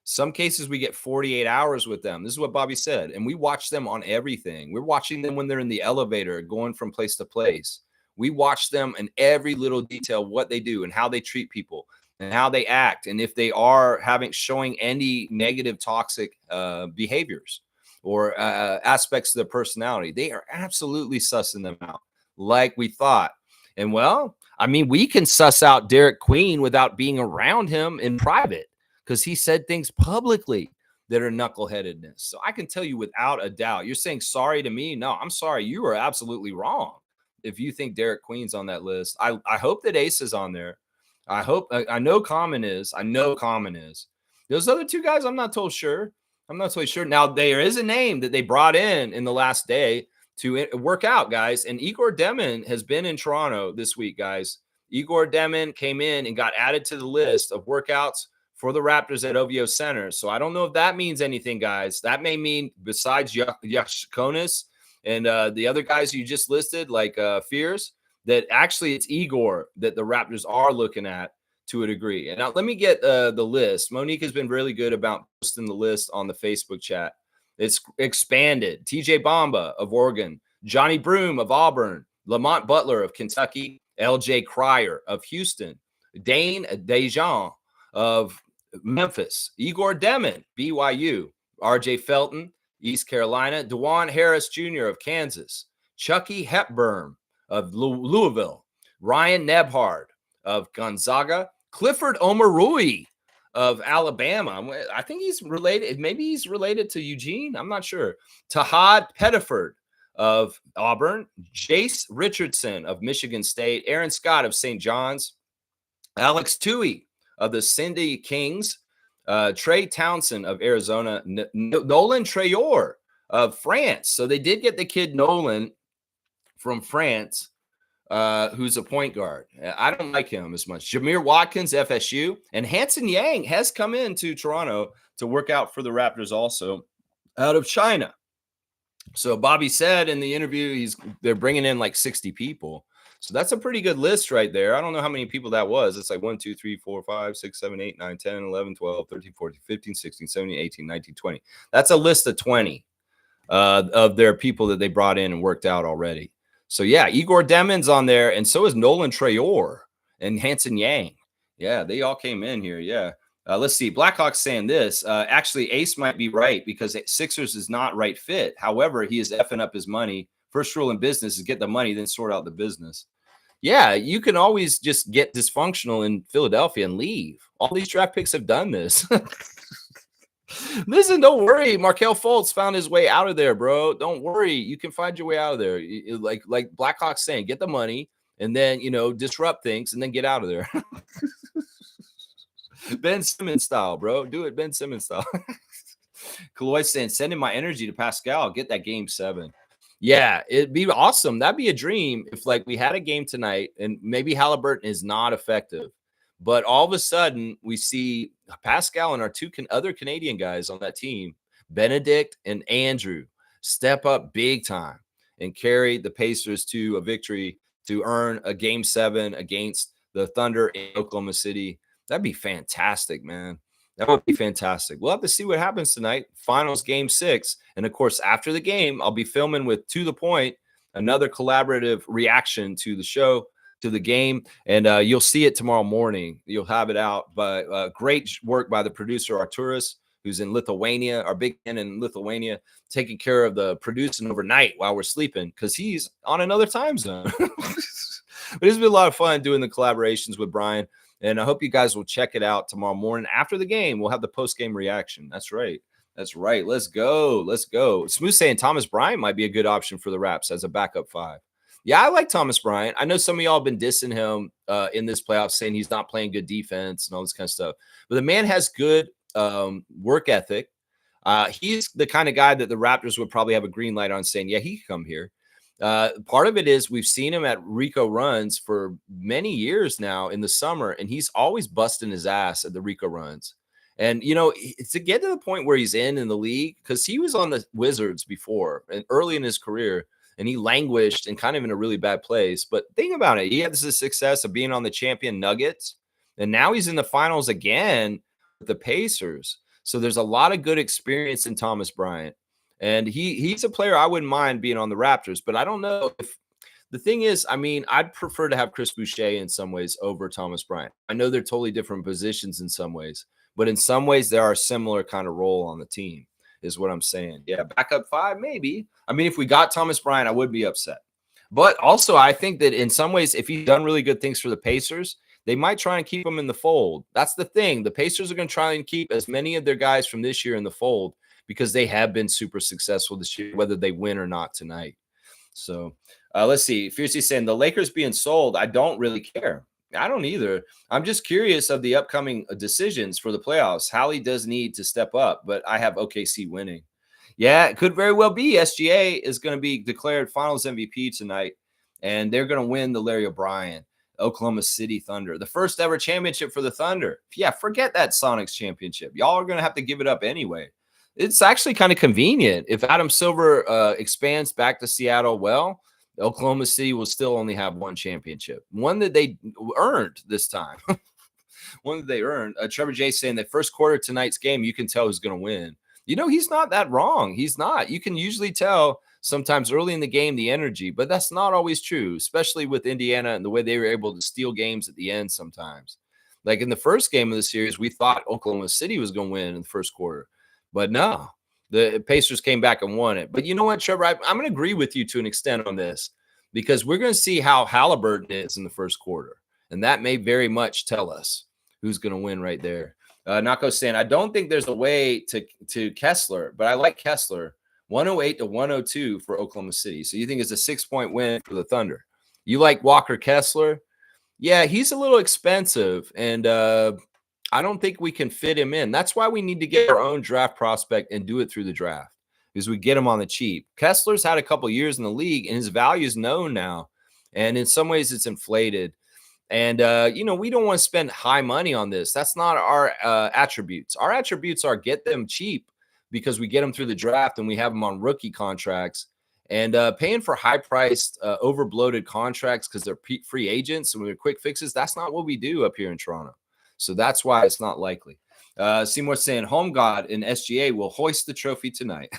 Some cases we get 48 hours with them. This is what Bobby said. And we watch them on everything. We're watching them when they're in the elevator going from place to place. We watch them in every little detail, what they do and how they treat people and how they act. And if they are showing any negative toxic behaviors or aspects of their personality, they are absolutely sussing them out like we thought. And well, I mean, we can suss out Derek Queen without being around him in private because he said things publicly that are knuckleheadedness. So I can tell you without a doubt, you're saying sorry to me. No, I'm sorry. You are absolutely wrong. If you think Derek Queen's on that list, I hope that Ace is on there. I know Common is. I know Common is. Those other two guys, I'm not totally sure. I'm not totally sure. Now, there is a name that they brought in the last day to work out, guys. And Igor Demin has been in Toronto this week, guys. Igor Demin came in and got added to the list of workouts for the Raptors at OVO Center. So I don't know if that means anything, guys. That may mean besides Yaskonis and the other guys you just listed, like Fears, that actually it's Igor that the Raptors are looking at to a degree. And now let me get the list. Monique has been really good about posting the list on the Facebook chat. It's expanded. TJ Bamba of Oregon, Johnny Broom of Auburn, Lamont Butler of Kentucky, LJ Cryer of Houston, Dane Dejean of Memphis, Igor Demin, BYU, RJ Felton, East Carolina, DeJuan Harris Jr. of Kansas, Chucky Hepburn of Louisville, Ryan Nebhard of Gonzaga, Clifford Omarui of Alabama. I think he's related. Maybe he's related to Eugene. I'm not sure. Tahad Pettiford of Auburn, Jace Richardson of Michigan State, Aaron Scott of St. John's, Alex Tui of the Cindy Kings, Trey Townsend of Arizona, Nolan Trayor of France. So they did get the kid Nolan from France, who's a point guard. I don't like him as much. Jameer Watkins, FSU, and Hanson Yang has come into Toronto to work out for the Raptors also out of China. So Bobby said in the interview, they're bringing in like 60 people. So that's a pretty good list right there. I don't know how many people that was. It's like 1, 2, 3, 4, 5, 6, 7, 8, 9, 10, 11, 12, 13, 14, 15, 16, 17, 18, 19, 20. That's a list of 20 of their people that they brought in and worked out already. So, yeah, Igor Demin's on there, and so is Nolan Trayor and Hanson Yang. Yeah, they all came in here, yeah. Let's see. Blackhawks saying this. Actually, Ace might be right because Sixers is not right fit. However, he is effing up his money. First rule in business is get the money, then sort out the business. Yeah, you can always just get dysfunctional in Philadelphia and leave. All these draft picks have done this. Listen, don't worry. Markelle Fultz found his way out of there, bro. Don't worry. You can find your way out of there. Like Blackhawks saying, get the money and then, disrupt things and then get out of there. Ben Simmons style, bro. Do it Ben Simmons style. Kaloy saying, sending my energy to Pascal. Get that game 7. Yeah, it'd be awesome. That'd be a dream if we had a game tonight and maybe Halliburton is not effective. But all of a sudden, we see Pascal and our two other Canadian guys on that team, Benedict and Andrew, step up big time and carry the Pacers to a victory to earn a game 7 against the Thunder in Oklahoma City. That'd be fantastic, man. That would be fantastic. We'll have to see what happens tonight. Finals game 6. And, of course, after the game, I'll be filming with To The Point, another collaborative reaction to the show, to the game, and you'll see it tomorrow morning. You'll have it out. But great work by the producer, Arturas, who's in Lithuania, our big man in Lithuania, taking care of the producing overnight while we're sleeping because he's on another time zone. But it's been a lot of fun doing the collaborations with Brian, and I hope you guys will check it out tomorrow morning. After the game, we'll have the post-game reaction. That's right. That's right. Let's go. Let's go. Smooth saying Thomas Bryant might be a good option for the Raps as a backup five. Yeah, I like Thomas Bryant. I know some of y'all have been dissing him in this playoff, saying he's not playing good defense and all this kind of stuff. But the man has good work ethic. He's the kind of guy that the Raptors would probably have a green light on saying, yeah, he can come here. Part of it is we've seen him at Rico runs for many years now in the summer, and he's always busting his ass at the Rico runs. And, to get to the point where he's in the league, because he was on the Wizards before and early in his career, and he languished and kind of in a really bad place. But think about it. He had the success of being on the champion Nuggets, and now he's in the finals again with the Pacers. So there's a lot of good experience in Thomas Bryant. And he's a player I wouldn't mind being on the Raptors, but I don't know if the thing is, I mean, I'd prefer to have Chris Boucher in some ways over Thomas Bryant. I know they're totally different positions in some ways, but in some ways there are similar kind of role on the team, is what I'm saying. Yeah, backup five, maybe. I mean, if we got Thomas Bryant, I would be upset. But also, I think that in some ways, if he's done really good things for the Pacers, they might try and keep him in the fold. That's the thing. The Pacers are going to try and keep as many of their guys from this year in the fold because they have been super successful this year, whether they win or not tonight. So let's see. Fiercey saying the Lakers being sold, I don't really care. I don't either. I'm just curious of the upcoming decisions for the playoffs. Hallie does need to step up, but I have OKC winning. Yeah, it could very well be. SGA is going to be declared finals MVP tonight, and they're going to win the Larry O'Brien Oklahoma City Thunder, the first ever championship for the Thunder. Yeah, forget that Sonics championship. Y'all are going to have to give it up anyway. It's actually kind of convenient. If Adam Silver expands back to Seattle, well, Oklahoma City will still only have one championship, one that they earned this time. One that they earned. Trevor J saying that first quarter tonight's game, you can tell who's going to win. He's not that wrong. He's not. You can usually tell sometimes early in the game the energy, but that's not always true, especially with Indiana and the way they were able to steal games at the end sometimes. Like in the first game of the series, we thought Oklahoma City was going to win in the first quarter, but no, the Pacers came back and won it. But you know what, Trevor? I'm going to agree with you to an extent on this because we're going to see how Halliburton is in the first quarter, and that may very much tell us who's going to win right there. Nako saying, I don't think there's a way to Kessler, but I like Kessler. 108 to 102 for Oklahoma City. So you think it's a 6-point win for the Thunder. You like Walker Kessler? Yeah, he's a little expensive, and I don't think we can fit him in. That's why we need to get our own draft prospect and do it through the draft because we get him on the cheap. Kessler's had a couple years in the league, and his value is known now, and in some ways it's inflated. And, we don't want to spend high money on this. That's not our attributes. Our attributes are get them cheap because we get them through the draft and we have them on rookie contracts. And paying for high-priced, over-bloated contracts because they're free agents and they're quick fixes, that's not what we do up here in Toronto. So that's why it's not likely. Seymour saying, Home God and SGA will hoist the trophy tonight.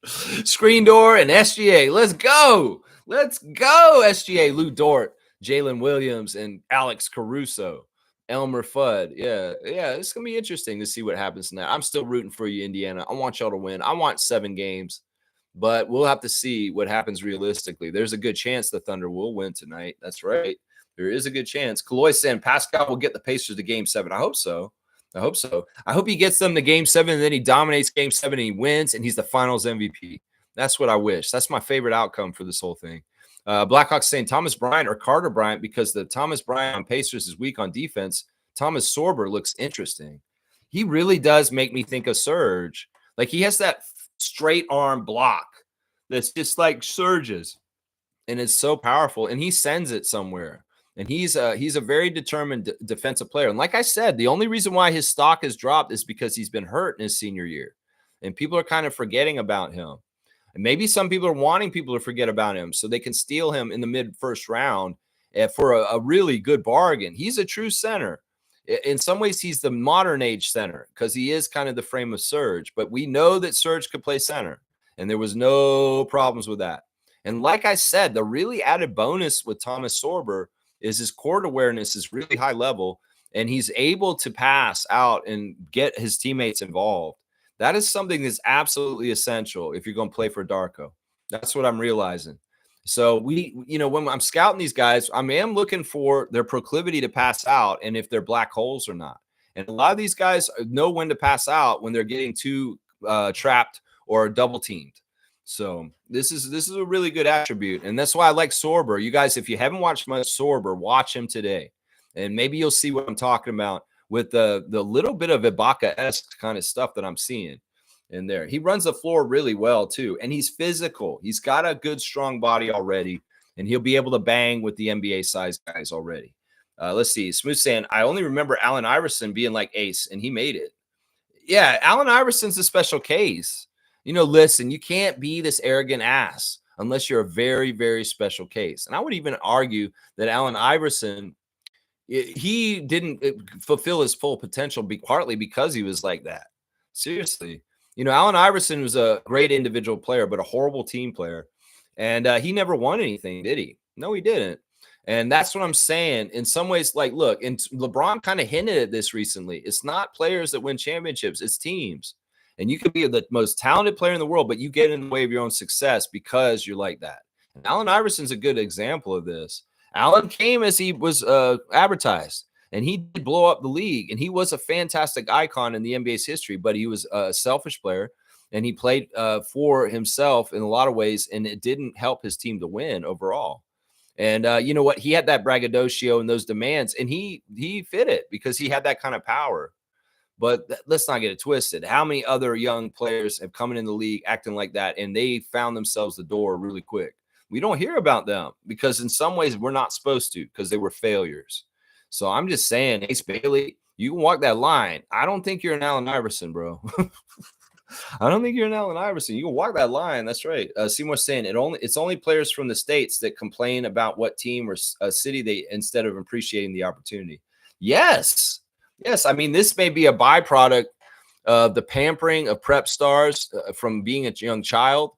Screen Door and SGA. Let's go. Let's go, SGA, Lou Dort, Jalen Williams, and Alex Caruso, Elmer Fudd. Yeah, it's going to be interesting to see what happens tonight. I'm still rooting for you, Indiana. I want y'all to win. I want 7 games, but we'll have to see what happens realistically. There's a good chance the Thunder will win tonight. That's right. There is a good chance. Kaloy saying Pascal will get the Pacers to Game 7. I hope so. I hope he gets them to Game 7, and then he dominates Game 7 and he wins, and he's the Finals MVP. That's what I wish. That's my favorite outcome for this whole thing. Blackhawks saying Thomas Bryant or Carter Bryant because the Thomas Bryant on Pacers is weak on defense. Thomas Sorber looks interesting. He really does make me think of Serge. Like he has that straight arm block that's just like Serge's, and it's so powerful, and he sends it somewhere. And he's a very determined defensive player. And like I said, the only reason why his stock has dropped is because he's been hurt in his senior year. And people are kind of forgetting about him. And maybe some people are wanting people to forget about him so they can steal him in the mid-first round for a really good bargain. He's a true center. In some ways, he's the modern age center because he is kind of the frame of Serge. But we know that Serge could play center, and there was no problems with that. And like I said, the really added bonus with Thomas Sorber is his court awareness is really high level, and he's able to pass out and get his teammates involved. That is something that's absolutely essential if you're going to play for Darko. That's what I'm realizing. So when I'm scouting these guys, I am looking for their proclivity to pass out and if they're black holes or not. And a lot of these guys know when to pass out when they're getting too trapped or double teamed. So this is a really good attribute, and that's why I like Sorber. You guys, if you haven't watched much Sorber, watch him today, and maybe you'll see what I'm talking about with the little bit of Ibaka-esque kind of stuff that I'm seeing in there. He runs the floor really well too, and he's physical. He's got a good, strong body already, and he'll be able to bang with the NBA size guys already. Let's see. Smooth saying, I only remember Allen Iverson being like ace, and he made it. Yeah, Allen Iverson's a special case. Listen, you can't be this arrogant ass unless you're a very, very special case. And I would even argue that Allen Iverson, he didn't fulfill his full potential partly because he was like that. Seriously. Allen Iverson was a great individual player, but a horrible team player. And he never won anything, did he? No, he didn't. And that's what I'm saying. In some ways, like, look, and LeBron kind of hinted at this recently. It's not players that win championships, it's teams. And you could be the most talented player in the world, but you get in the way of your own success because you're like that. And Allen Iverson's a good example of this. Allen came as he was advertised, and he did blow up the league, and he was a fantastic icon in the NBA's history, but he was a selfish player, and he played for himself in a lot of ways, and it didn't help his team to win overall. And you know what? He had that braggadocio and those demands, and he fit it because he had that kind of power. But let's not get it twisted. How many other young players have come in the league acting like that, and they found themselves the door really quick? We don't hear about them because in some ways we're not supposed to because they were failures. So I'm just saying, Ace Bailey, you can walk that line. I don't think you're an Allen Iverson, bro. I don't think you're an Allen Iverson. You can walk that line. That's right. Seymour's saying it's only players from the States that complain about what team or city they instead of appreciating the opportunity. Yes. Yes. I mean, this may be a byproduct of the pampering of prep stars from being a young child.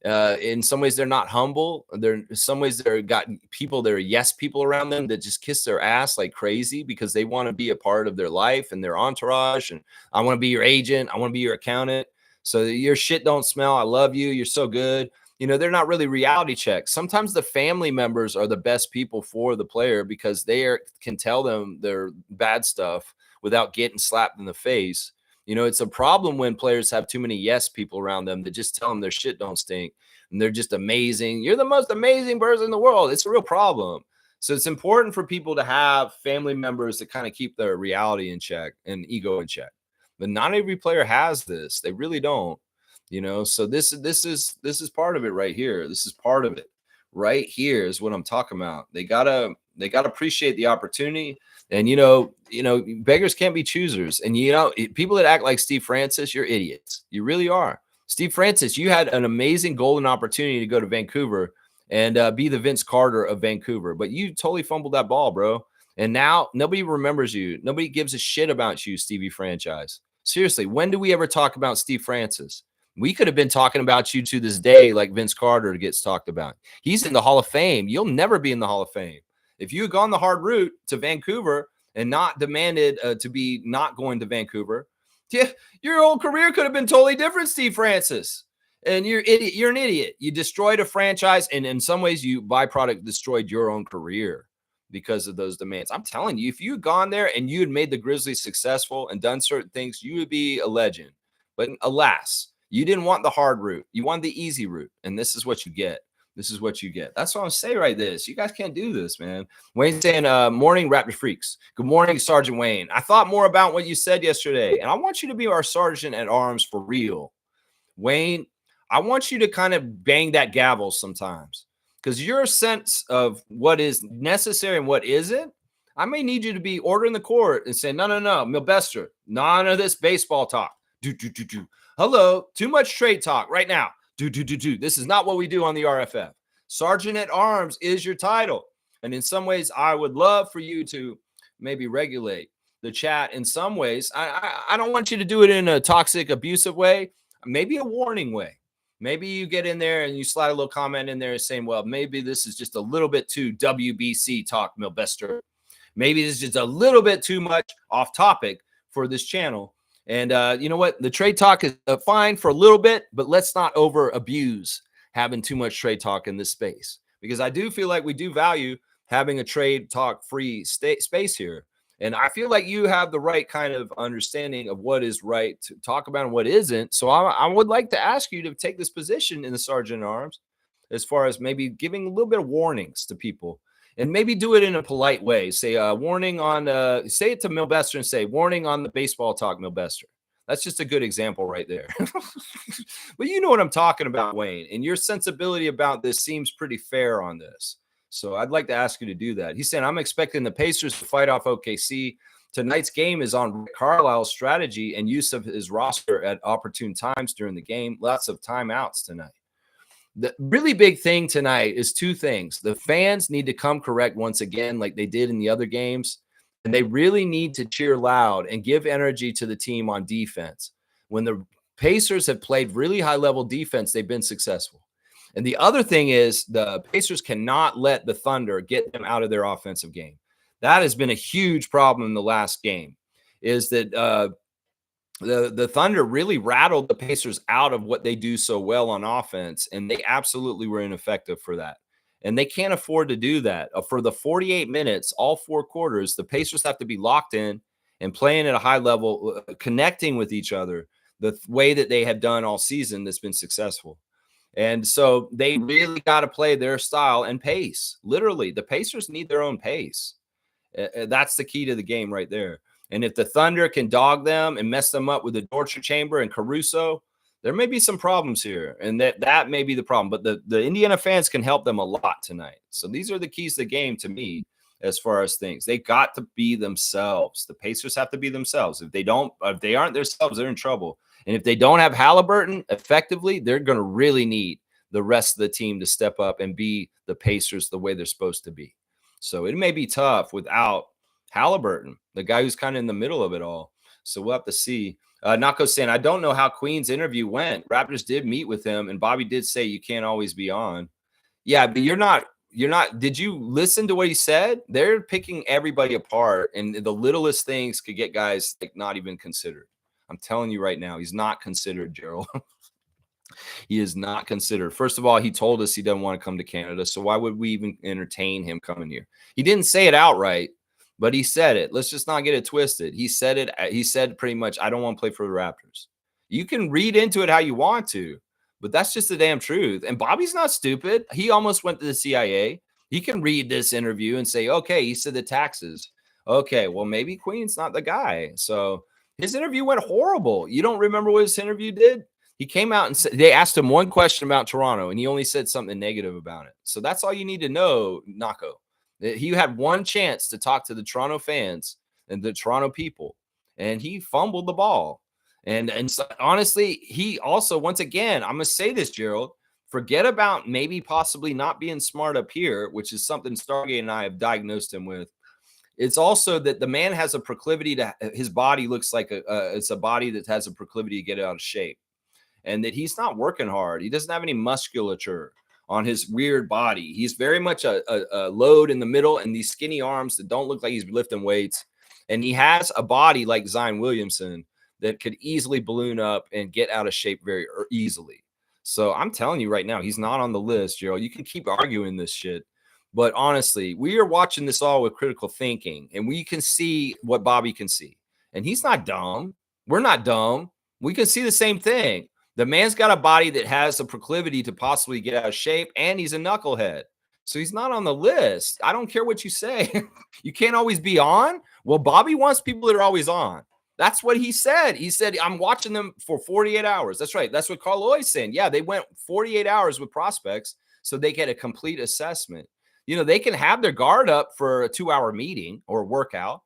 In some ways, they're not humble. In some ways, they're got people that are yes people around them that just kiss their ass like crazy because they want to be a part of their life and their entourage. And I want to be your agent. I want to be your accountant. So your shit don't smell. I love you. You're so good. They're not really reality checks. Sometimes the family members are the best people for the player because they can tell them their bad stuff without getting slapped in the face. It's a problem when players have too many yes people around them that just tell them their shit don't stink and they're just amazing. You're the most amazing person in the world. It's a real problem. So it's important for people to have family members that kind of keep their reality in check and ego in check. But not every player has this. They really don't. So this is part of it right here. This is part of it right here is what I'm talking about. They gotta appreciate the opportunity. And beggars can't be choosers. And people that act like Steve Francis, you're idiots. You really are. Steve Francis, you had an amazing golden opportunity to go to Vancouver and be the Vince Carter of Vancouver, but you totally fumbled that ball, bro. And now nobody remembers you. Nobody gives a shit about you, Stevie Franchise. Seriously, when do we ever talk about Steve Francis? We could have been talking about you to this day like Vince Carter gets talked about. He's in the Hall of Fame. You'll never be in the Hall of Fame. If you had gone the hard route to Vancouver and not demanded to be not going to Vancouver, your whole career could have been totally different, Steve Francis. And you're an idiot. You destroyed a franchise, and in some ways, you byproduct destroyed your own career because of those demands. I'm telling you, if you had gone there and you had made the Grizzlies successful and done certain things, you would be a legend. But alas, you didn't want the hard route. You wanted the easy route, and this is what you get. This is what you get. That's what I'm saying right this. You guys can't do this, man. Wayne saying, morning, Raptor Freaks. Good morning, Sergeant Wayne. I thought more about what you said yesterday, and I want you to be our sergeant at arms for real. Wayne, I want you to kind of bang that gavel sometimes because your sense of what is necessary and what isn't, I may need you to be ordering the court and saying, no, Milbester, none of this baseball talk. Hello, too much trade talk right now. This is not what we do on the RFF. Sergeant at Arms is your title. And in some ways, I would love for you to maybe regulate the chat in some ways. I don't want you to do it in a toxic, abusive way, maybe a warning way. Maybe you get in there and you slide a little comment in there saying, well, maybe this is just a little bit too WBC talk, Milbester. Maybe this is just a little bit too much off topic for this channel. And you know what? The trade talk is fine for a little bit, but let's not over abuse having too much trade talk in this space, because I do feel like we do value having a trade talk free space here. And I feel like you have the right kind of understanding of what is right to talk about and what isn't. So I would like to ask you to take this position in the Sergeant at Arms as far as maybe giving a little bit of warnings to people and maybe do it in a polite way. Say, warning on, say it to Milbester and say, warning on the baseball talk, Milbester. That's just a good example right there. But you know what I'm talking about, Wayne, and your sensibility about this seems pretty fair on this. So I'd like to ask you to do that. He's saying, I'm expecting the Pacers to fight off OKC. Tonight's game is on Rick Carlisle's strategy and use of his roster at opportune times during the game. Lots of timeouts tonight. The really big thing tonight is two things. The fans need to come correct once again, like they did in the other games. And they really need to cheer loud and give energy to the team on defense. When the Pacers have played really high-level defense, they've been successful. And the other thing is the Pacers cannot let the Thunder get them out of their offensive game. That has been a huge problem in the last game, is that the Thunder really rattled the Pacers out of what they do so well on offense, and they absolutely were ineffective for that. And they can't afford to do that. For the 48 minutes, all four quarters, the Pacers have to be locked in and playing at a high level, connecting with each other the way that they have done all season that's been successful. And so they really got to play their style and pace. Literally, the Pacers need their own pace. That's the key to the game right there. And if the Thunder can dog them and mess them up with the torture chamber and Caruso, there may be some problems here. And that may be the problem. But the Indiana fans can help them a lot tonight. So these are the keys to the game to me as far as things. They got to be themselves. The Pacers have to be themselves. If they aren't themselves, they're in trouble. And if they don't have Halliburton effectively, they're going to really need the rest of the team to step up and be the Pacers the way they're supposed to be. So it may be tough without Halliburton, the guy who's kind of in the middle of it all. So we'll have to see. Nako saying, I don't know how Queen's interview went. Raptors did meet with him, and Bobby did say you can't always be on. Yeah, but you're not. Did you listen to what he said? They're picking everybody apart, and the littlest things could get guys like not even considered. I'm telling you right now, he's not considered, Gerald. He is not considered. First of all, he told us he doesn't want to come to Canada, so why would we even entertain him coming here? He didn't say it outright, but he said it. Let's just not get it twisted. He said it. He said pretty much, I don't want to play for the Raptors. You can read into it how you want to, but that's just the damn truth. And Bobby's not stupid. He almost went to the CIA. He can read this interview and say, okay, he said the taxes. Okay, well, maybe Queen's not the guy. So his interview went horrible. You don't remember what his interview did? He came out and said, they asked him one question about Toronto, and he only said something negative about it. So that's all you need to know, Nako. He had one chance to talk to the Toronto fans and the Toronto people, and he fumbled the ball. And so, honestly, he also, once again, I'm going to say this, Gerald, forget about maybe possibly not being smart up here, which is something Stargate and I have diagnosed him with. It's also that the man has a proclivity to, his body looks like it's a body that has a proclivity to get out of shape, and that he's not working hard. He doesn't have any musculature on his weird body. He's very much a load in the middle and these skinny arms that don't look like he's lifting weights. And he has a body like Zion Williamson that could easily balloon up and get out of shape very easily. So I'm telling you right now, he's not on the list, Gerald. You can keep arguing this shit. But honestly, we are watching this all with critical thinking, and we can see what Bobby can see. And he's not dumb. We're not dumb. We can see the same thing. The man's got a body that has a proclivity to possibly get out of shape, and he's a knucklehead. So he's not on the list. I don't care what you say. You can't always be on. Well, Bobby wants people that are always on. That's what he said. He said, I'm watching them for 48 hours. That's right. That's what Carl Lloyd's saying. Yeah, they went 48 hours with prospects so they get a complete assessment. You know, they can have their guard up for a 2-hour meeting or workout,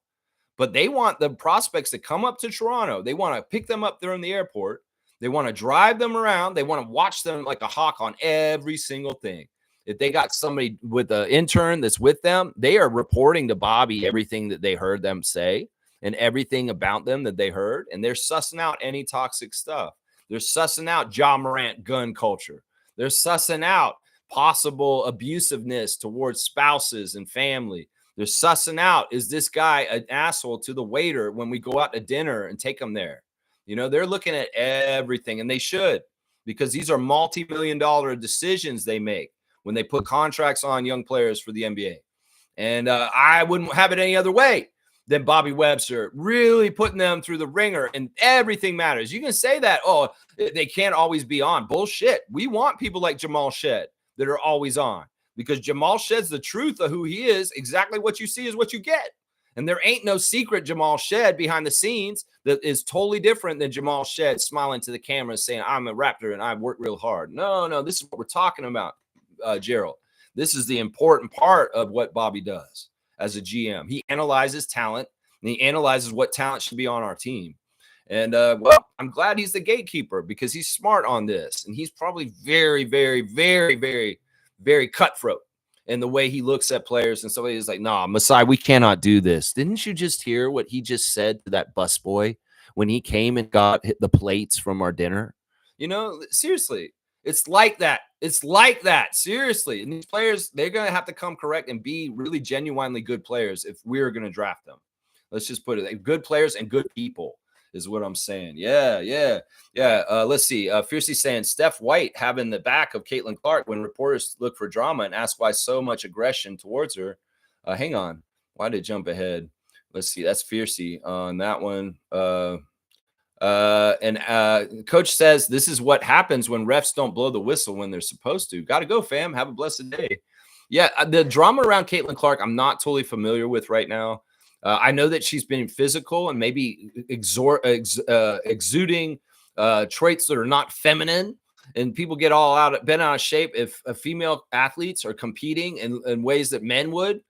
but they want the prospects to come up to Toronto. They want to pick them up there in the airport. They want to drive them around. They want to watch them like a hawk on every single thing. If they got somebody with an intern that's with them, they are reporting to Bobby everything that they heard them say and everything about them that they heard. And they're sussing out any toxic stuff. They're sussing out Ja Morant gun culture. They're sussing out possible abusiveness towards spouses and family. They're sussing out, is this guy an asshole to the waiter when we go out to dinner and take him there? You know, they're looking at everything, and they should, because these are multi-million-dollar decisions they make when they put contracts on young players for the NBA. And I wouldn't have it any other way. than Bobby Webster, really putting them through the ringer, and everything matters. You can say that, oh, they can't always be on. Bullshit. We want people like Jamal Shed that are always on, because Jamal Shed's the truth of who he is. Exactly what you see is what you get. And there ain't no secret Jamal Shed behind the scenes that is totally different than Jamal Shed smiling to the camera saying, I'm a Raptor and I've worked real hard. No, this is what we're talking about, Gerald. This is the important part of what Bobby does as a GM. He analyzes talent, and he analyzes what talent should be on our team. And, well, I'm glad he's the gatekeeper, because he's smart on this. And he's probably very, very, very, very, very cutthroat in the way he looks at players. And somebody is like, nah, Masai, we cannot do this. Didn't you just hear what he just said to that busboy when he came and hit the plates from our dinner? You know, seriously, it's like that. It's like that. Seriously. And these players, they're going to have to come correct and be really genuinely good players if we're going to draft them. Let's just put it, good players and good people is what I'm saying. Yeah. Let's see. Fiercely saying Steph White having the back of Caitlin Clark when reporters look for drama and ask why so much aggression towards her. Hang on. Why did it jump ahead? Let's see. That's Fiercey on that one. Coach says this is what happens when refs don't blow the whistle when they're supposed to. Got to go, fam. Have a blessed day. Yeah, the drama around Caitlin Clark, I'm not totally familiar with right now. I know that she's been physical and maybe exuding traits that are not feminine, and people get all bent out of shape if female athletes are competing in ways that men would.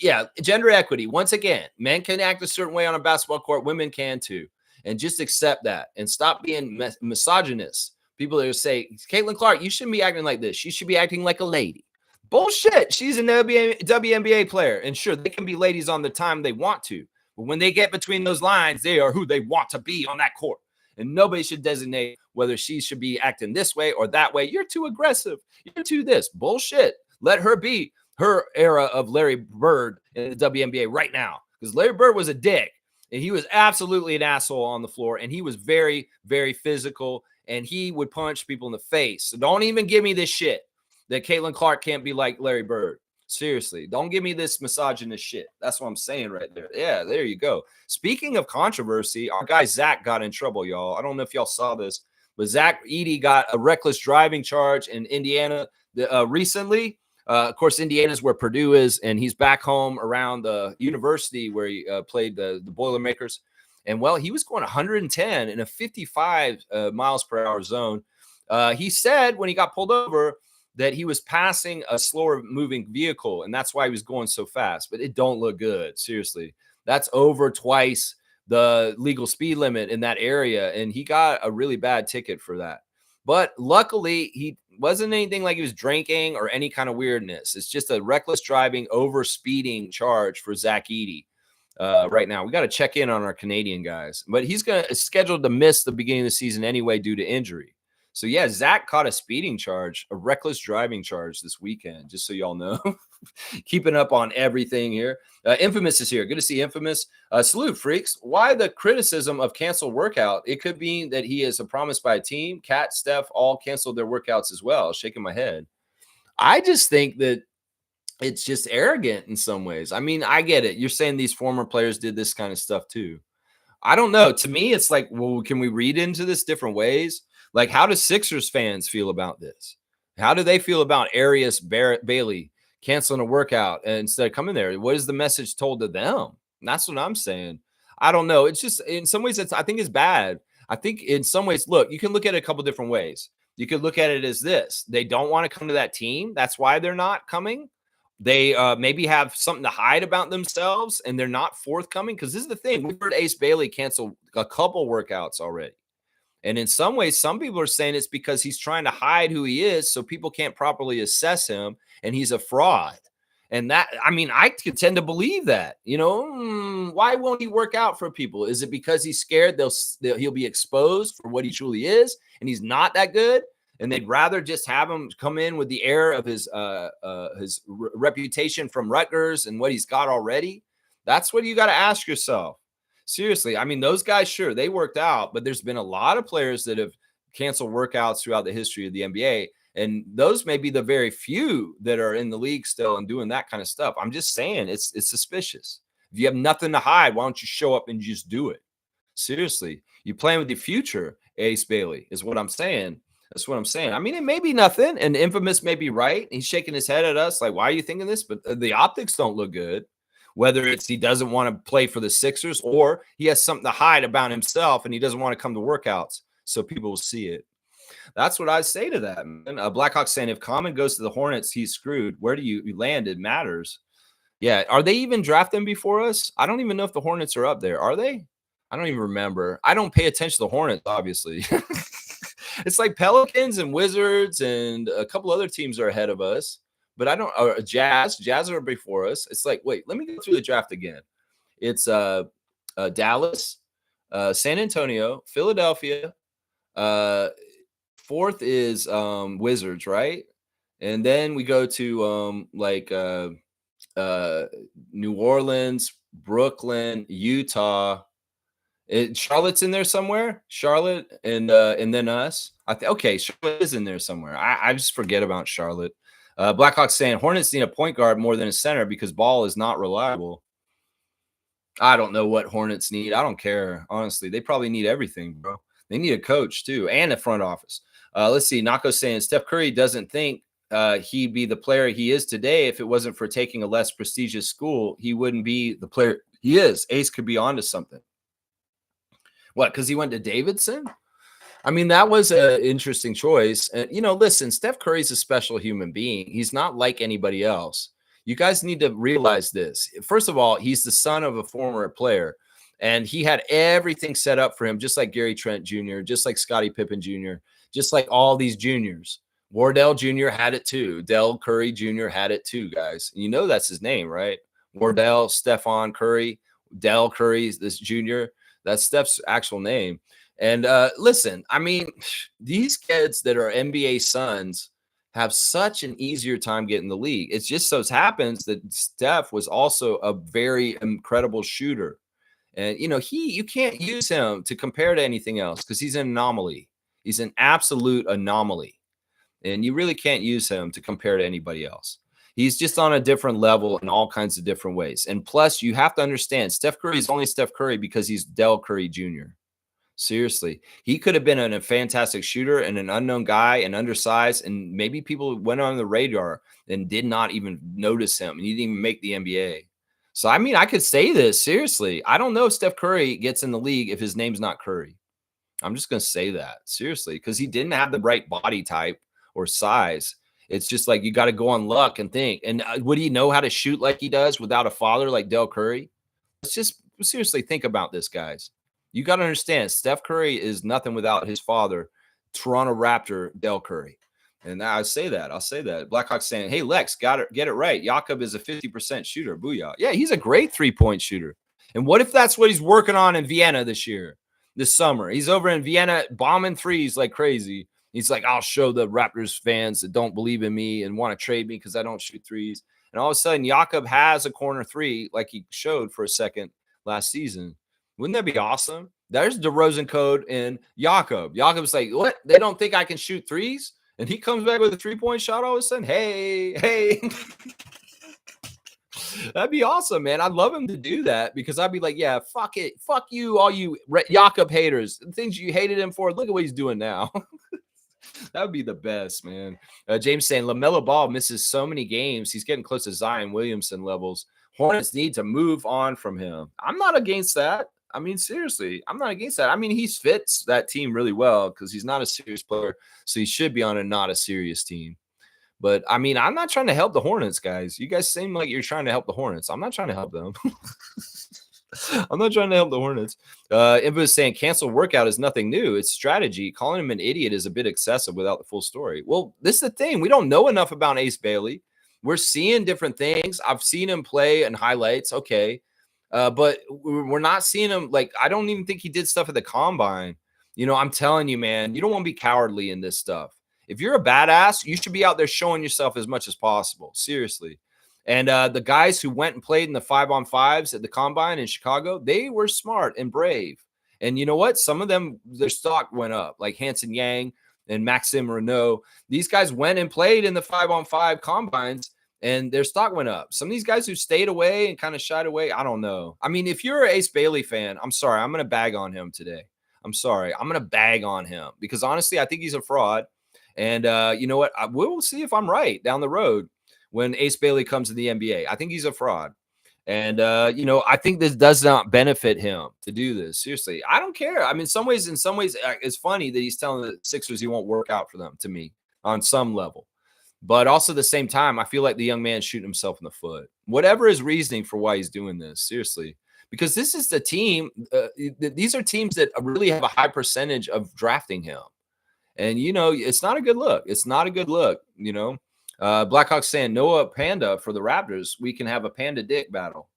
Yeah, gender equity. Once again, men can act a certain way on a basketball court, women can too. And just accept that and stop being misogynist. People that say, Caitlin Clark, you shouldn't be acting like this. You should be acting like a lady. Bullshit. She's an WNBA player. And sure, they can be ladies on the time they want to. But when they get between those lines, they are who they want to be on that court. And nobody should designate whether she should be acting this way or that way. You're too aggressive. You're too this. Bullshit. Let her be her era of Larry Bird in the WNBA right now. Because Larry Bird was a dick. And he was absolutely an asshole on the floor. And he was very, very physical. And he would punch people in the face. So don't even give me this shit that Caitlin Clark can't be like Larry Bird. Seriously. Don't give me this misogynist shit. That's what I'm saying right there. Yeah, there you go. Speaking of controversy, our guy Zach got in trouble, y'all. I don't know if y'all saw this, but Zach Edey got a reckless driving charge in Indiana recently. Of course, Indiana's where Purdue is, and he's back home around the university where he played the Boilermakers. And, well, he was going 110 in a 55 miles per hour zone. He said when he got pulled over that he was passing a slower moving vehicle, and that's why he was going so fast. But it don't look good. Seriously. That's over twice the legal speed limit in that area, and he got a really bad ticket for that. But luckily, he wasn't anything like he was drinking or any kind of weirdness. It's just a reckless driving, over speeding charge for Zach Edey right now. We got to check in on our Canadian guys. But he's scheduled to miss the beginning of the season anyway due to injury. So, yeah, Zach caught a speeding charge, a reckless driving charge this weekend, just so y'all know. Keeping up on everything here. Infamous is here. Good to see Infamous. Salute, freaks. Why the criticism of canceled workout? It could be that he is a promise by a team. Kat, Steph all canceled their workouts as well. Shaking my head. I just think that it's just arrogant in some ways. I mean, I get it. You're saying these former players did this kind of stuff too. I don't know. To me, it's like, well, can we read into this different ways? Like, how do Sixers fans feel about this? How do they feel about Arias Bailey canceling a workout and instead of coming there? What is the message told to them? And that's what I'm saying. I don't know. It's just, in some ways, I think it's bad. I think in some ways, look, you can look at it a couple different ways. You could look at it as this. They don't want to come to that team. That's why they're not coming. They maybe have something to hide about themselves and they're not forthcoming. Because this is the thing. We've heard Ace Bailey cancel a couple workouts already. And in some ways, some people are saying it's because he's trying to hide who he is so people can't properly assess him and he's a fraud. And that, I mean, I could tend to believe that, you know, why won't he work out for people? Is it because he's scared he'll be exposed for what he truly is and he's not that good? And they'd rather just have him come in with the air of his reputation from Rutgers and what he's got already? That's what you got to ask yourself. Seriously, I mean, those guys, sure, they worked out, but there's been a lot of players that have canceled workouts throughout the history of the NBA. And those may be the very few that are in the league still and doing that kind of stuff. I'm just saying it's suspicious. If you have nothing to hide, why don't you show up and just do it? Seriously, you're playing with the future, Ace Bailey, is what I'm saying. That's what I'm saying. I mean, it may be nothing, and Infamous may be right. He's shaking his head at us like, why are you thinking this? But the optics don't look good. Whether it's he doesn't want to play for the Sixers or he has something to hide about himself and he doesn't want to come to workouts so people will see it. That's what I say to that, man. Blackhawk saying if Common goes to the Hornets, he's screwed. Where do you land? It matters. Yeah. Are they even drafting before us? I don't even know if the Hornets are up there. Are they? I don't even remember. I don't pay attention to the Hornets, obviously. It's like Pelicans and Wizards and a couple other teams are ahead of us, but I don't. Jazz are before us. It's like, wait, let me go through the draft again. It's Dallas, San Antonio, Philadelphia. Fourth is Wizards, right? And then we go to New Orleans, Brooklyn, Utah. Charlotte's in there somewhere. Charlotte and then us. Okay, Charlotte is in there somewhere. I just forget about Charlotte. Blackhawks saying Hornets need a point guard more than a center because Ball is not reliable. I don't know what Hornets need. I don't care. Honestly, they probably need everything, bro. They need a coach too and a front office. Let's see. Nako saying Steph Curry doesn't think he'd be the player he is today if it wasn't for taking a less prestigious school. He wouldn't be the player he is. Ace could be onto something. What? Because he went to Davidson? I mean, that was an interesting choice. And, listen, Steph Curry's a special human being. He's not like anybody else. You guys need to realize this. First of all, he's the son of a former player, and he had everything set up for him, just like Gary Trent Jr., just like Scottie Pippen Jr., just like all these juniors. Wardell Jr. had it too. Del Curry Jr. had it too, guys. You know that's his name, right? Wardell, Stephon Curry, Del Curry, this junior. That's Steph's actual name. And listen, I mean, these kids that are NBA sons have such an easier time getting the league. It just so happens that Steph was also a very incredible shooter. And, you can't use him to compare to anything else because he's an anomaly. He's an absolute anomaly. And you really can't use him to compare to anybody else. He's just on a different level in all kinds of different ways. And plus, you have to understand, Steph Curry is only Steph Curry because he's Del Curry Jr. Seriously. He could have been a fantastic shooter and an unknown guy and undersized, and maybe people went on the radar and did not even notice him, and he didn't even make the NBA. So, I mean, I could say this, seriously. I don't know if Steph Curry gets in the league if his name's not Curry. I'm just going to say that, seriously, because he didn't have the right body type or size. It's just like you got to go on luck and think. And would he know how to shoot like he does without a father like Del Curry? Let's just seriously think about this, guys. You got to understand, Steph Curry is nothing without his father, Toronto Raptor Del Curry. And I'll say that. Blackhawks saying, hey, Lex, get it right. Jakob is a 50% shooter. Booyah. Yeah, he's a great three-point shooter. And what if that's what he's working on in Vienna this summer? He's over in Vienna bombing threes like crazy. He's like, I'll show the Raptors fans that don't believe in me and want to trade me because I don't shoot threes. And all of a sudden, Jakob has a corner three like he showed for a second last season. Wouldn't that be awesome? There's DeRozan code in Jakob. Jakob's like, what? They don't think I can shoot threes? And he comes back with a three-point shot all of a sudden. Hey. That'd be awesome, man. I'd love him to do that because I'd be like, yeah, fuck it. Fuck you, all you Jakob haters. The things you hated him for, look at what he's doing now. That would be the best, man. James saying LaMelo Ball misses so many games. He's getting close to Zion Williamson levels. Hornets need to move on from him. I'm not against that. I mean, seriously, I'm not against that. I mean, he fits that team really well because he's not a serious player, so he should be on a not a serious team. But, I mean, I'm not trying to help the Hornets, guys. You guys seem like you're trying to help the Hornets. I'm not trying to help them. I'm not trying to help the Hornets. Everybody's saying cancel workout is nothing new. It's strategy. Calling him an idiot is a bit excessive without the full story. Well, this is the thing. We don't know enough about Ace Bailey. We're seeing different things. I've seen him play in highlights. Okay. But we're not seeing him. Like, I don't even think he did stuff at the combine. I'm telling you, man, you don't want to be cowardly in this stuff. If you're a badass, you should be out there showing yourself as much as possible. Seriously. And the guys who went and played in the 5-on-5s at the combine in Chicago, they were smart and brave. And you know what? Some of them, their stock went up, like Hanson Yang and Maxime Renault. These guys went and played in the 5-on-5 combines, and their stock went up. Some of these guys who stayed away and kind of shied away, I don't know. I mean, if you're an Ace Bailey fan, I'm sorry, I'm going to bag on him today. I'm sorry, I'm going to bag on him because honestly, I think he's a fraud. And you know what? We'll see if I'm right down the road when Ace Bailey comes to the NBA. I think he's a fraud. And I think this does not benefit him to do this. Seriously, I don't care. I mean, in some ways, it's funny that he's telling the Sixers he won't work out for them. To me, on some level, but also at the same time, I feel like the young man's shooting himself in the foot. Whatever his reasoning for why he's doing this, seriously, because this is the team. These are teams that really have a high percentage of drafting him, and it's not a good look. It's not a good look. Blackhawks saying Noah Panda for the Raptors. We can have a Panda Dick battle.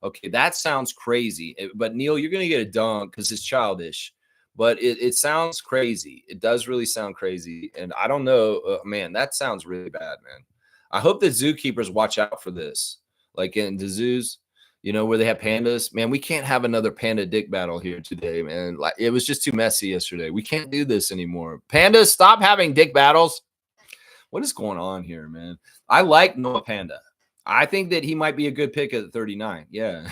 Okay, that sounds crazy. But Neil, you're going to get a dunk because it's childish. But it sounds crazy. It does really sound crazy. And I don't know, man, that sounds really bad, man. I hope that zookeepers watch out for this. Like in the zoos, where they have pandas. Man, we can't have another Panda Dick battle here today, man. Like it was just too messy yesterday. We can't do this anymore. Pandas, stop having dick battles. What is going on here, man? I like Noah Panda. I think that he might be a good pick at 39. Yeah.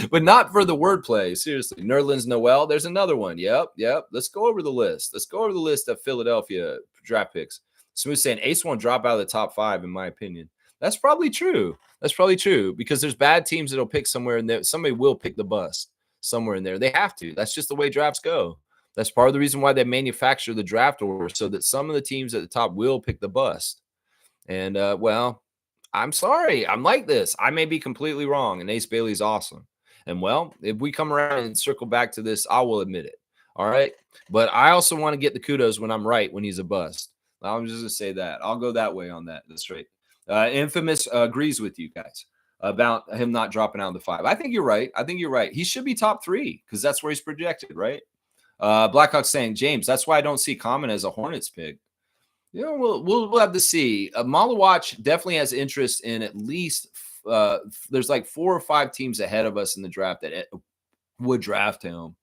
But not for the wordplay. Seriously. Nerlens Noel. There's another one. Yep. Let's go over the list. Let's go over the list of Philadelphia draft picks. Smooth saying Ace won't drop out of the top 5, in my opinion. That's probably true. Because there's bad teams that'll pick somewhere in there. Somebody will pick the bust somewhere in there. They have to. That's just the way drafts go. That's part of the reason why they manufacture the draft order, so that some of the teams at the top will pick the bust. And, I'm sorry. I'm like this. I may be completely wrong, and Ace Bailey's awesome. And, if we come around and circle back to this, I will admit it. All right? But I also want to get the kudos when I'm right, when he's a bust. I'm just going to say that. I'll go that way on that. That's right. Infamous agrees with you guys about him not dropping out of the 5. I think you're right. He should be top 3 because that's where he's projected, right? Blackhawks saying, James, that's why I don't see Common as a Hornets pick. We'll have to see. Malawatch definitely has interest in at least there's like 4 or 5 teams ahead of us in the draft that would draft him.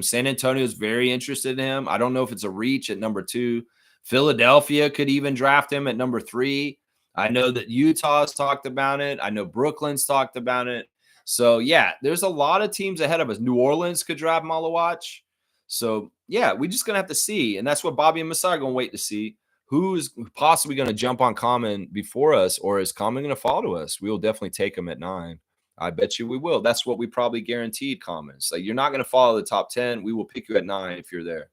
San Antonio is very interested in him. I don't know if it's a reach at number 2. Philadelphia could even draft him at number 3. I know that Utah's talked about it. I know Brooklyn's talked about it. So, yeah, there's a lot of teams ahead of us. New Orleans could draft Malawatch. So, yeah, we're just going to have to see. And that's what Bobby and Masai are going to wait to see. Who's possibly going to jump on Common before us, or is Common going to fall to us? We will definitely take him at 9. I bet you we will. That's what we probably guaranteed Common. So you're not going to follow the top 10. We will pick you at 9 if you're there.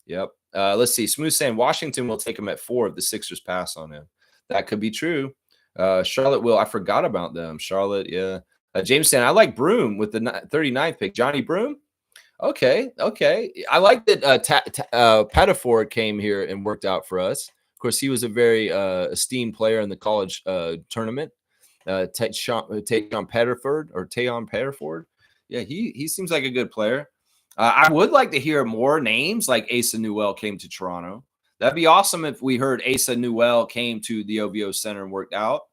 Yep. Let's see. Smooth saying Washington will take him at 4 if the Sixers pass on him. That could be true. Charlotte will. I forgot about them. Charlotte, yeah. James saying, I like Broom with the 39th pick. Johnny Broom? Okay. I like that Pettiford came here and worked out for us. Of course, he was a very esteemed player in the college tournament. Tayon Pettiford. Yeah, he seems like a good player. I would like to hear more names like Asa Newell came to Toronto. That'd be awesome if we heard Asa Newell came to the OVO Center and worked out.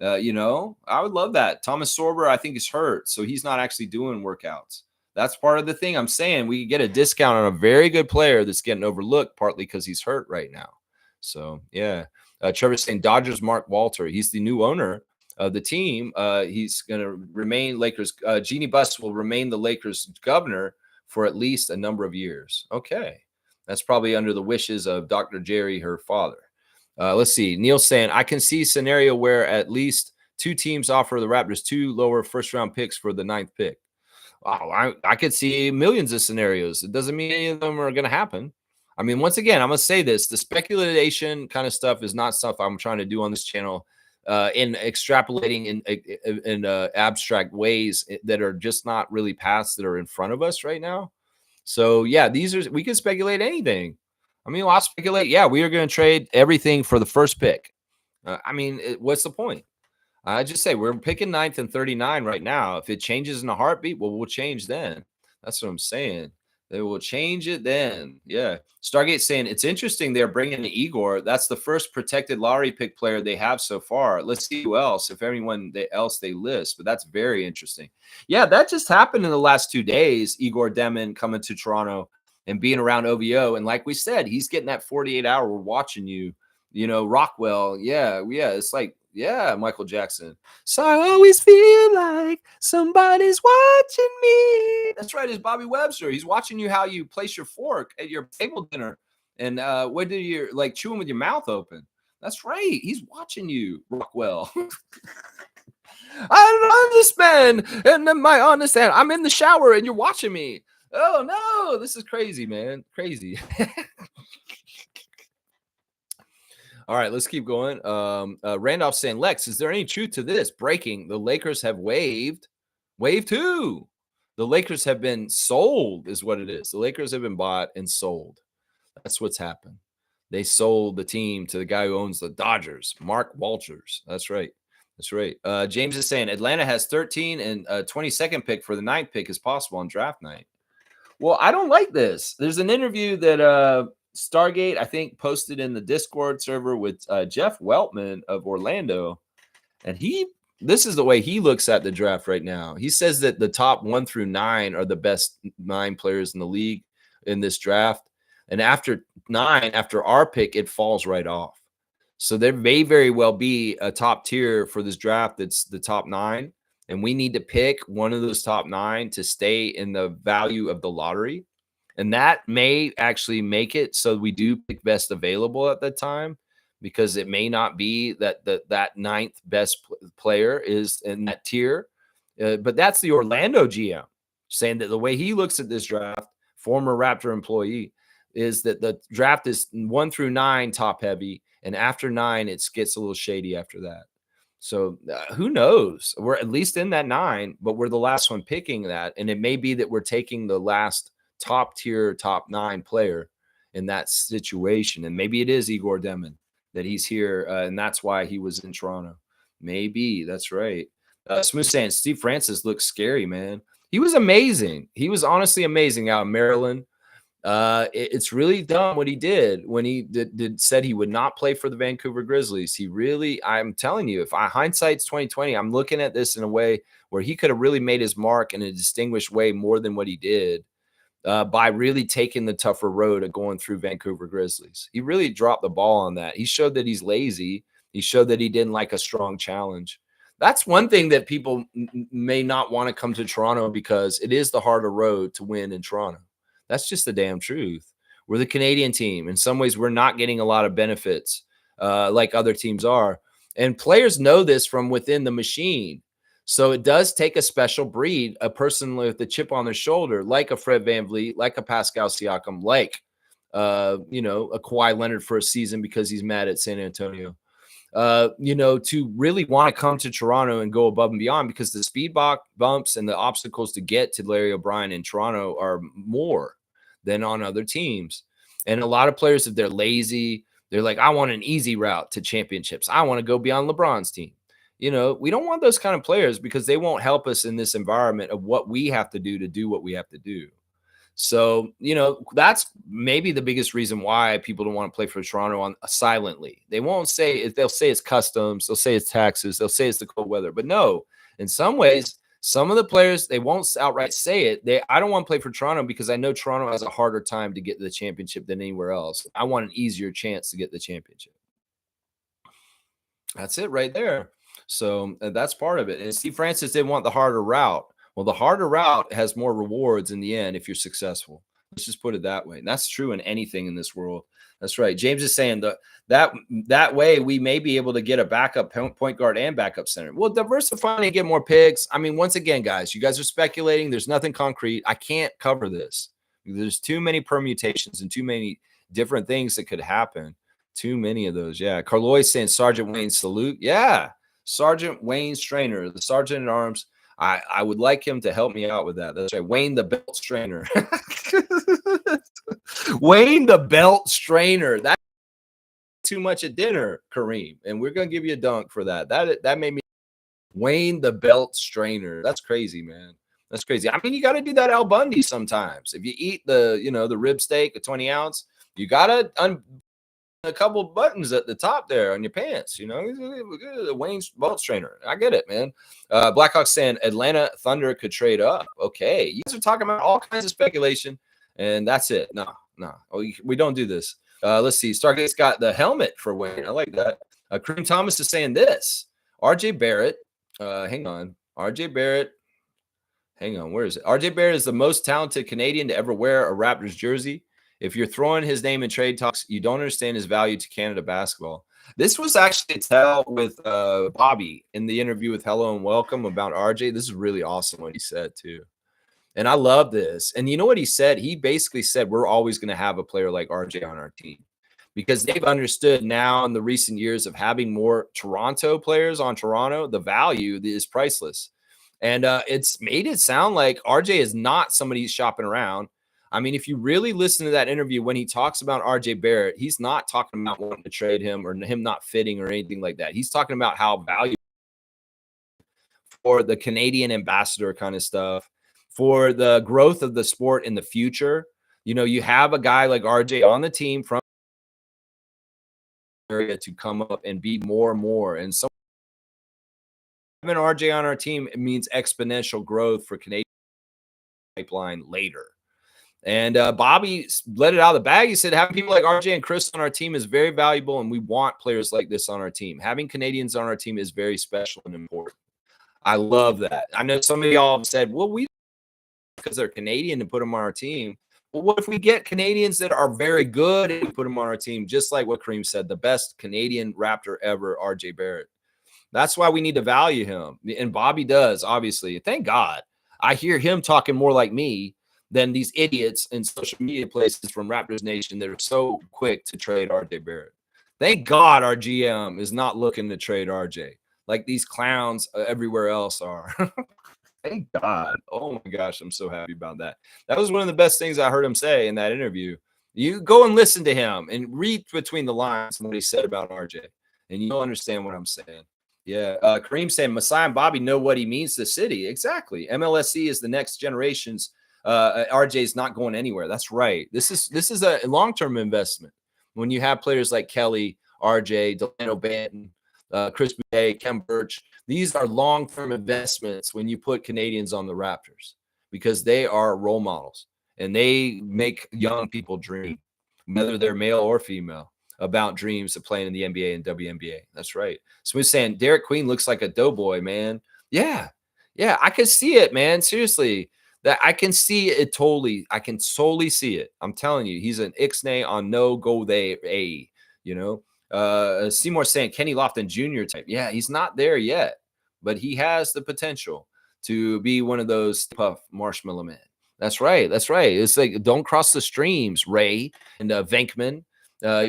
I would love that. Thomas Sorber, I think, is hurt, so he's not actually doing workouts. That's part of the thing I'm saying. We get a discount on a very good player that's getting overlooked, partly because he's hurt right now. So, yeah. Trevor's saying Dodgers Mark Walter. He's the new owner of the team. He's going to remain Lakers. Jeannie Buss will remain the Lakers governor for at least a number of years. Okay. That's probably under the wishes of Dr. Jerry, her father. Let's see. Neil saying, I can see a scenario where at least 2 teams offer the Raptors 2 lower first-round picks for the 9th pick. Wow, I could see millions of scenarios. It doesn't mean any of them are going to happen. I mean, once again, I'm going to say this. The speculation kind of stuff is not stuff I'm trying to do on this channel in extrapolating in abstract ways that are just not really paths that are in front of us right now. So, yeah, we can speculate anything. I mean, I'll speculate. Yeah, we are going to trade everything for the first pick. What's the point? I just say we're picking 9th and 39 right now. If it changes in a heartbeat, well, we'll change then. That's what I'm saying. They will change it then. Yeah. Stargate saying it's interesting they're bringing in Igor. That's the first protected lottery pick player they have so far. Let's see who else, if anyone else they list. But that's very interesting. Yeah, that just happened in the last 2 days. Igor Demon coming to Toronto and being around OVO. And like we said, he's getting that 48-hour, we're watching you, Rockwell. Yeah. It's like, yeah, Michael Jackson. So I always feel like somebody's watching me. That's right. It's Bobby Webster. He's watching you how you place your fork at your table dinner. And what do you like chewing with your mouth open? That's right. He's watching you, Rockwell. I understand. And then my understand. I'm in the shower and you're watching me. Oh no, this is crazy, man. Crazy. All right, let's keep going. Randolph saying, Lex, is there any truth to this? Breaking. The Lakers have waived. Waived who? The Lakers have been sold, is what it is. The Lakers have been bought and sold. That's what's happened. They sold the team to the guy who owns the Dodgers, Mark Walters. That's right. That's right. James is saying Atlanta has 13 and 22nd pick for the 9th pick is possible on draft night. Well, I don't like this. There's an interview that Stargate, I think, posted in the Discord server with Jeff Weltman of Orlando. And this is the way he looks at the draft right now. He says that the top 1 through 9 are the best 9 players in the league in this draft. And after 9, after our pick, it falls right off. So there may very well be a top tier for this draft that's the top 9. And we need to pick one of those top 9 to stay in the value of the lottery. And that may actually make it so we do pick best available at that time, because it may not be that that 9th best player is in that tier. But that's the Orlando GM saying that the way he looks at this draft, former Raptor employee, is that the draft is 1 through 9 top heavy. And after 9, it gets a little shady after that. So who knows? We're at least in that 9, but we're the last one picking that. And it may be that we're taking the last top tier, top 9 player in that situation. And maybe it is Igor Demon that he's here. And that's why he was in Toronto. Maybe. That's right. Smooth saying Steve Francis looks scary, man. He was amazing. He was honestly amazing out in Maryland. It's really dumb what he did when he said he would not play for the Vancouver Grizzlies. He really, I'm telling you, if hindsight's 2020, I'm looking at this in a way where he could have really made his mark in a distinguished way more than what he did by really taking the tougher road of going through Vancouver Grizzlies. He really dropped the ball on that. He showed that he's lazy. He showed that he didn't like a strong challenge. That's one thing that people may not want to come to Toronto because it is the harder road to win in Toronto. That's just the damn truth. We're the Canadian team. In some ways, we're not getting a lot of benefits like other teams are. And players know this from within the machine. So it does take a special breed, a person with a chip on their shoulder, like a Fred VanVleet, like a Pascal Siakam, like, a Kawhi Leonard for a season because he's mad at San Antonio. To really want to come to Toronto and go above and beyond, because the speed bumps and the obstacles to get to Larry O'Brien in Toronto are more than on other teams. And a lot of players, if they're lazy, they're like, I want an easy route to championships. I want to go beyond LeBron's team. We don't want those kind of players because they won't help us in this environment of what we have to do what we have to do. So, that's maybe the biggest reason why people don't want to play for Toronto silently. They won't say they'll say it's customs, they'll say it's taxes, they'll say it's the cold weather. But no, in some ways, some of the players, they won't outright say it. I don't want to play for Toronto because I know Toronto has a harder time to get to the championship than anywhere else. I want an easier chance to get the championship. That's it right there. So that's part of it. And Steve Francis didn't want the harder route. Well, the harder route has more rewards in the end if you're successful. Let's just put it that way. And that's true in anything in this world. That's right. James is saying that way we may be able to get a backup point guard and backup center. Well, diversify and get more picks. I mean, once again, guys, you guys are speculating. There's nothing concrete. I can't cover this. There's too many permutations and too many different things that could happen. Too many of those. Yeah. Carloy saying Sergeant Wayne salute. Yeah. Sergeant Wayne Strainer, the Sergeant at Arms. I would like him to help me out with that. That's right. Wayne the Belt Strainer. Wayne the Belt Strainer. That's too much at dinner, Kareem. And we're going to give you a dunk for that. That made me Wayne the Belt Strainer. That's crazy, man. That's crazy. I mean, you got to do that Al Bundy sometimes. If you eat the rib steak, a 20 ounce, you got to a couple buttons at the top there on your pants, Wayne's Belt Strainer. I get it, man. Blackhawks saying Atlanta Thunder could trade up. Okay. You guys are talking about all kinds of speculation, and that's it. No, we don't do this. Let's see. Stargate's got the helmet for Wayne. I like that. Kareem Thomas is saying this. RJ Barrett. Hang on. RJ Barrett. Hang on. Where is it? RJ Barrett is the most talented Canadian to ever wear a Raptors jersey. If you're throwing his name in trade talks, you don't understand his value to Canada basketball. This was actually a tell with Bobby in the interview with Hello and Welcome about RJ. This is really awesome what he said, too. And I love this. And you know what he said? He basically said, we're always going to have a player like RJ on our team because they've understood now in the recent years of having more Toronto players on Toronto, the value is priceless. And it's made it sound like RJ is not somebody he's shopping around. I mean, if you really listen to that interview, when he talks about RJ Barrett, he's not talking about wanting to trade him or him not fitting or anything like that. He's talking about how valuable for the Canadian ambassador kind of stuff, for the growth of the sport in the future. You know, you have a guy like RJ on the team from area to come up and be more and more. And so having RJ on our team, it means exponential growth for Canadian pipeline later. And Bobby let it out of the bag. He said, having people like RJ and Chris on our team is very valuable, and we want players like this on our team. Having Canadians on our team is very special and important. I love that. I know some of y'all have said, well, we because they're Canadian and put them on our team. Well, what if we get Canadians that are very good and we put them on our team, just like what Kareem said, the best Canadian Raptor ever, RJ Barrett. That's why we need to value him. And Bobby does, obviously. Thank God. I hear him talking more like me than these idiots in social media places from Raptors Nation that are so quick to trade RJ Barrett. Thank God our GM is not looking to trade RJ like these clowns everywhere else are. Thank God. Oh my gosh, I'm so happy about that. That was one of the best things I heard him say in that interview. You go and listen to him and read between the lines what he said about RJ, and you'll understand what I'm saying. Yeah, Kareem saying Masai and Bobby know what he means to the city. Exactly. MLSE is the next generation's. RJ is not going anywhere. That's right. This is a long-term investment when you have players like Kelly, RJ, Delano Banton, Chris Boudet, Kem Birch. These are long-term investments when you put Canadians on the Raptors because they are role models and they make young people dream, whether they're male or female, about dreams of playing in the NBA and WNBA. That's right. Smooth saying Derek Queen looks like a doughboy, man. Yeah. Yeah. I can see it, man. Seriously. That I can see it totally. I can solely see it. I'm telling you, he's an Ixnay on no go they a, you know. Seymour saying Kenny Lofton Jr. type. Yeah, he's not there yet, but he has the potential to be one of those puff marshmallow men. That's right. That's right. It's like don't cross the streams, Ray and Venkman,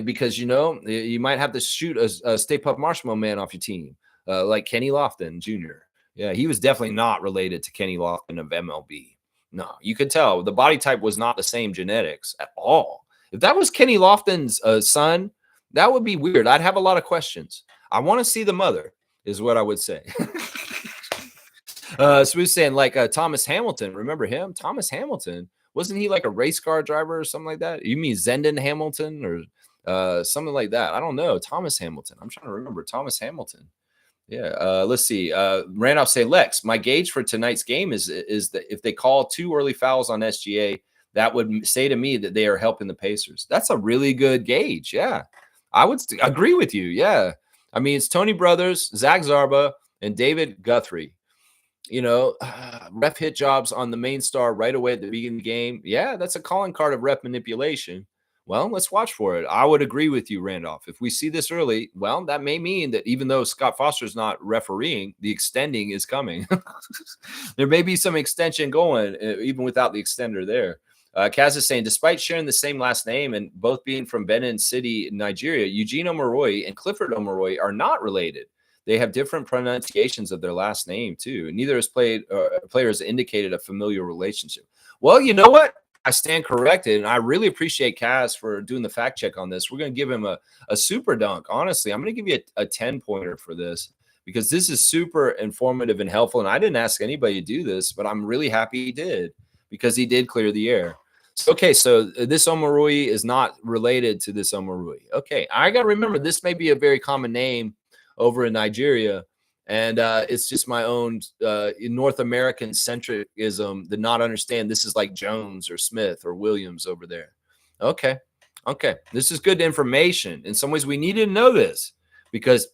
because you know you might have to shoot a Stay Puft Marshmallow Man off your team, like Kenny Lofton Jr. Yeah, he was definitely not related to Kenny Lofton of MLB. No, you could tell the body type was not the same genetics at all. If that was Kenny Lofton's son, that would be weird. I'd have a lot of questions. I want to see the mother, is what I would say. So we were saying like Thomas Hamilton. Remember him? Thomas Hamilton. Wasn't he like a race car driver or something like that? You mean Zendon Hamilton or something like that? I don't know. Thomas Hamilton. I'm trying to remember Thomas Hamilton. Yeah. Let's see. Randolph say, Lex, my gauge for tonight's game is that if they call 2 early fouls on SGA, that would say to me that they are helping the Pacers. That's a really good gauge. Yeah. I would agree with you. Yeah. I mean, it's Tony Brothers, Zach Zarba, and David Guthrie. You know, ref hit jobs on the main star right away at the beginning of the game. Yeah, that's a calling card of ref manipulation. Well, let's watch for it. I would agree with you, Randolph. If we see this early, well, that may mean that even though Scott Foster's not refereeing, the extending is coming. There may be some extension going, even without the extender there. Kaz is saying, despite sharing the same last name and both being from Benin City, Nigeria, Eugene Omoruyi and Clifford Omoruyi are not related. They have different pronunciations of their last name, too. Neither has players indicated a familiar relationship. Well, you know what? I stand corrected, and I really appreciate Kaz for doing the fact check on this. We're going to give him a super dunk. Honestly, I'm going to give you a 10-pointer for this because this is super informative and helpful, and I didn't ask anybody to do this, but I'm really happy he did because he did clear the air. So, okay, so this Omoruyi is not related to this Omoruyi. Okay, I got to remember this may be a very common name over in Nigeria. And it's just my own North American centricism to not understand this is like Jones or Smith or Williams over there. Okay. Okay, this is good information. In some ways, we need to know this because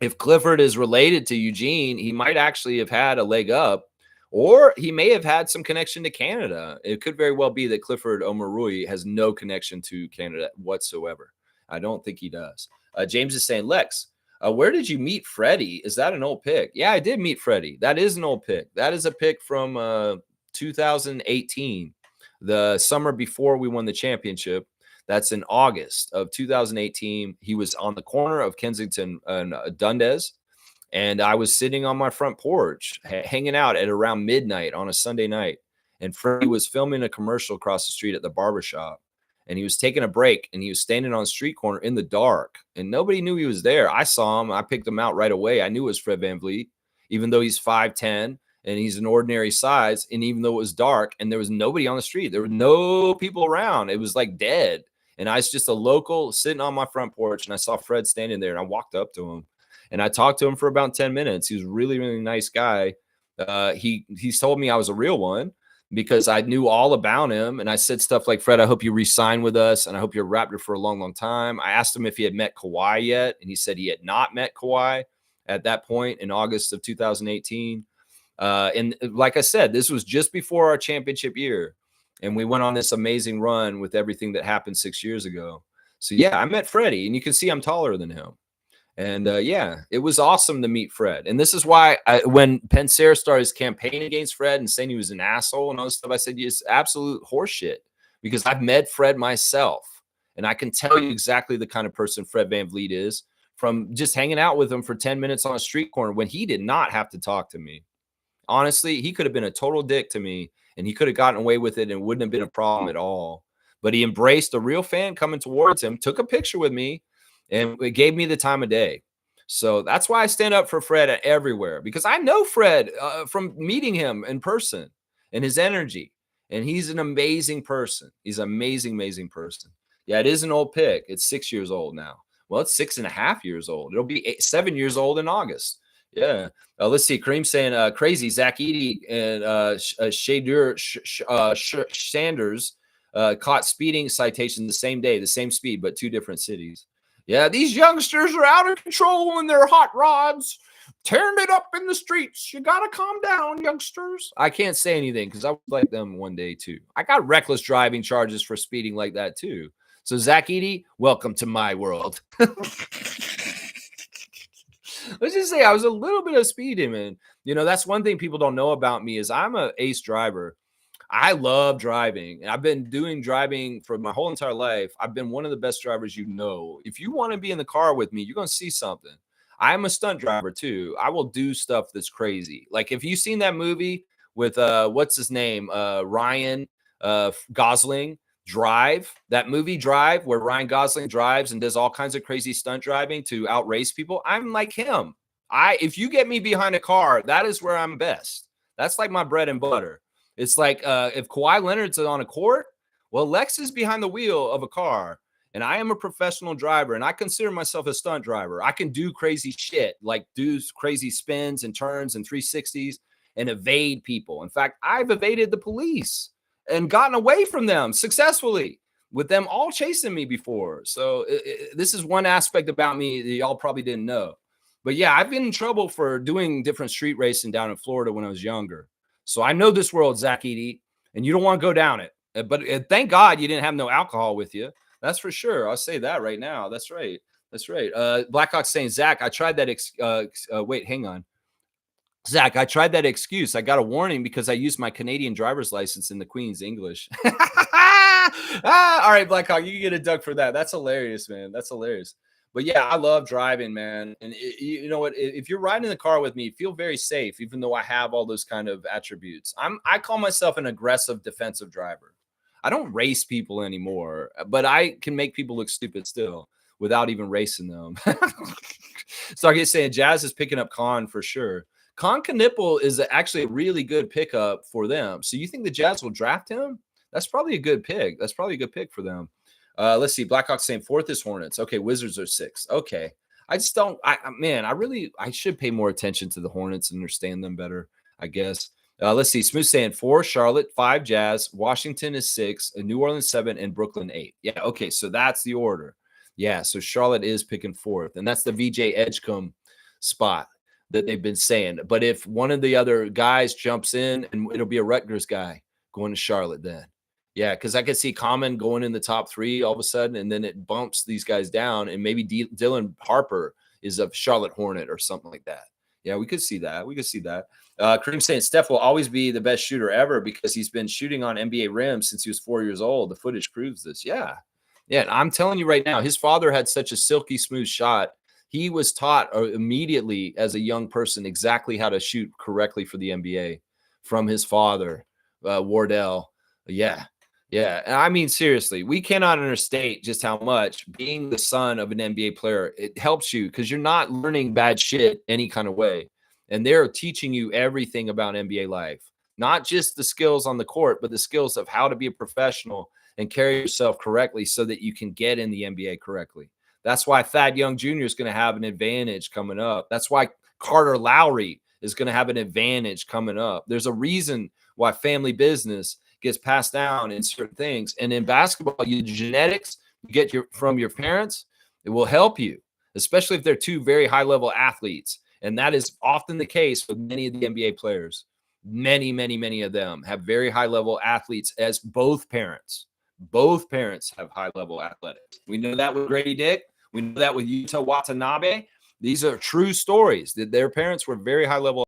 if Clifford is related to Eugene, he might actually have had a leg up, or he may have had some connection to Canada. It could very well be that Clifford Omarui has no connection to Canada whatsoever. I don't think he does. James is saying, Lex, where did you meet Freddie? Is that an old pick? Yeah, I did meet Freddie. That is an old pick. That is a pick from 2018, the summer before we won the championship. That's in August of 2018. He was on the corner of Kensington and Dundas, and I was sitting on my front porch hanging out at around midnight on a Sunday night. And Freddie was filming a commercial across the street at the barbershop. And he was taking a break, and he was standing on a street corner in the dark, and nobody knew he was there. I saw him. I picked him out right away. I knew it was Fred VanVleet, even though he's 5'10", and he's an ordinary size. And even though it was dark and there was nobody on the street, there were no people around. It was like dead. And I was just a local sitting on my front porch, and I saw Fred standing there, and I walked up to him, and I talked to him for about 10 minutes. He was a really, really nice guy. He told me I was a real one because I knew all about him. And I said stuff like, Fred, I hope you re-sign with us, and I hope you're a Raptor for a long, long time. I asked him if he had met Kawhi yet, and he said he had not met Kawhi at that point in August of 2018. And like I said, this was just before our championship year. And we went on this amazing run with everything that happened 6 years ago. So, yeah, I met Freddie, and you can see I'm taller than him. And, yeah, it was awesome to meet Fred. And this is why when Pensera started his campaign against Fred and saying he was an asshole and all this stuff, I said, it's absolute horseshit because I've met Fred myself. And I can tell you exactly the kind of person Fred VanVleet is from just hanging out with him for 10 minutes on a street corner when he did not have to talk to me. Honestly, he could have been a total dick to me, and he could have gotten away with it and it wouldn't have been a problem at all. But he embraced a real fan coming towards him, took a picture with me, and it gave me the time of day. So that's why I stand up for Fred everywhere, because I know Fred from meeting him in person and his energy. And he's an amazing person. He's an amazing, amazing person. Yeah, it is an old pick. It's 6 years old now. Well, it's 6.5 yeyears old. It'll be 7 years old in August. Yeah. Let's see. Kareem saying crazy. Zach Edey and Shadur Sanders caught speeding citation the same day, the same speed, but 2 different cities. Yeah, these youngsters are out of control in their hot rods, tearing it up in the streets. You got to calm down, youngsters. I can't say anything because I was like them one day too. I got reckless driving charges for speeding like that too. So Zach Edey, welcome to my world. Let's just say I was a little bit of speeding, man. You know, that's one thing people don't know about me is I'm an ace driver. I love driving, and I've been doing driving for my whole entire life. I've been one of the best drivers you know. If you want to be in the car with me, you're going to see something. I'm a stunt driver too. I will do stuff that's crazy. Like if you've seen that movie with what's his name? Ryan Gosling, Drive. That movie Drive, where Ryan Gosling drives and does all kinds of crazy stunt driving to outrace people. I'm like him. If you get me behind a car, that is where I'm best. That's like my bread and butter. It's like if Kawhi Leonard's on a court, well, Lex is behind the wheel of a car, and I am a professional driver, and I consider myself a stunt driver. I can do crazy shit, like do crazy spins and turns and 360s and evade people. In fact, I've evaded the police and gotten away from them successfully with them all chasing me before. So this is one aspect about me that y'all probably didn't know. But yeah, I've been in trouble for doing different street racing down in Florida when I was younger. So I know this world, Zach Edey, and you don't want to go down it. But thank God you didn't have no alcohol with you. That's for sure. I'll say that right now. That's right. That's right. Blackhawk's saying, Zach, I tried that. Wait, hang on. Zach, I tried that excuse. I got a warning because I used my Canadian driver's license in the Queen's English. All right, Blackhawk, you can get a duck for that. That's hilarious, man. That's hilarious. But yeah, I love driving, man. And you know what? If you're riding in the car with me, feel very safe, even though I have all those kind of attributes. I call myself an aggressive defensive driver. I don't race people anymore, but I can make people look stupid still without even racing them. So I get saying Jazz is picking up Khan for sure. Khan Knipple is actually a really good pickup for them. So you think the Jazz will draft him? That's probably a good pick. That's probably a good pick for them. Let's see. Blackhawks saying 4th is Hornets. Okay, Wizards are 6th. Okay. I just don't. I should pay more attention to the Hornets and understand them better, I guess. Let's see. Smooth saying 4, Charlotte, 5, Jazz, Washington is 6, New Orleans 7, and Brooklyn 8. Yeah, okay, so that's the order. Yeah, so Charlotte is picking 4th, and that's the VJ Edgecombe spot that they've been saying. But if one of the other guys jumps in, and it'll be a Rutgers guy going to Charlotte then. Yeah, because I could see Common going in the top 3 all of a sudden, and then it bumps these guys down, and maybe Dylan Harper is a Charlotte Hornet or something like that. Yeah, we could see that. We could see that. Kareem saying Steph will always be the best shooter ever because he's been shooting on NBA rims since he was 4 years old. The footage proves this. Yeah. Yeah. And I'm telling you right now, his father had such a silky smooth shot. He was taught immediately as a young person exactly how to shoot correctly for the NBA from his father, Wardell. Yeah. Yeah. And I mean, seriously, we cannot understate just how much being the son of an NBA player, it helps you because you're not learning bad shit any kind of way. And they're teaching you everything about NBA life, not just the skills on the court, but the skills of how to be a professional and carry yourself correctly so that you can get in the NBA correctly. That's why Thad Young Jr. is going to have an advantage coming up. That's why Carter Lowry is going to have an advantage coming up. There's a reason why family business gets passed down in certain things. And in basketball, your genetics you get from your parents, it will help you, especially if they're two very high-level athletes. And that is often the case with many of the NBA players. Many of them have very high-level athletes as both parents. Both parents have high-level athletics. We know that with Grady Dick. We know that with Yuta Watanabe. These are true stories that their parents were very high-level.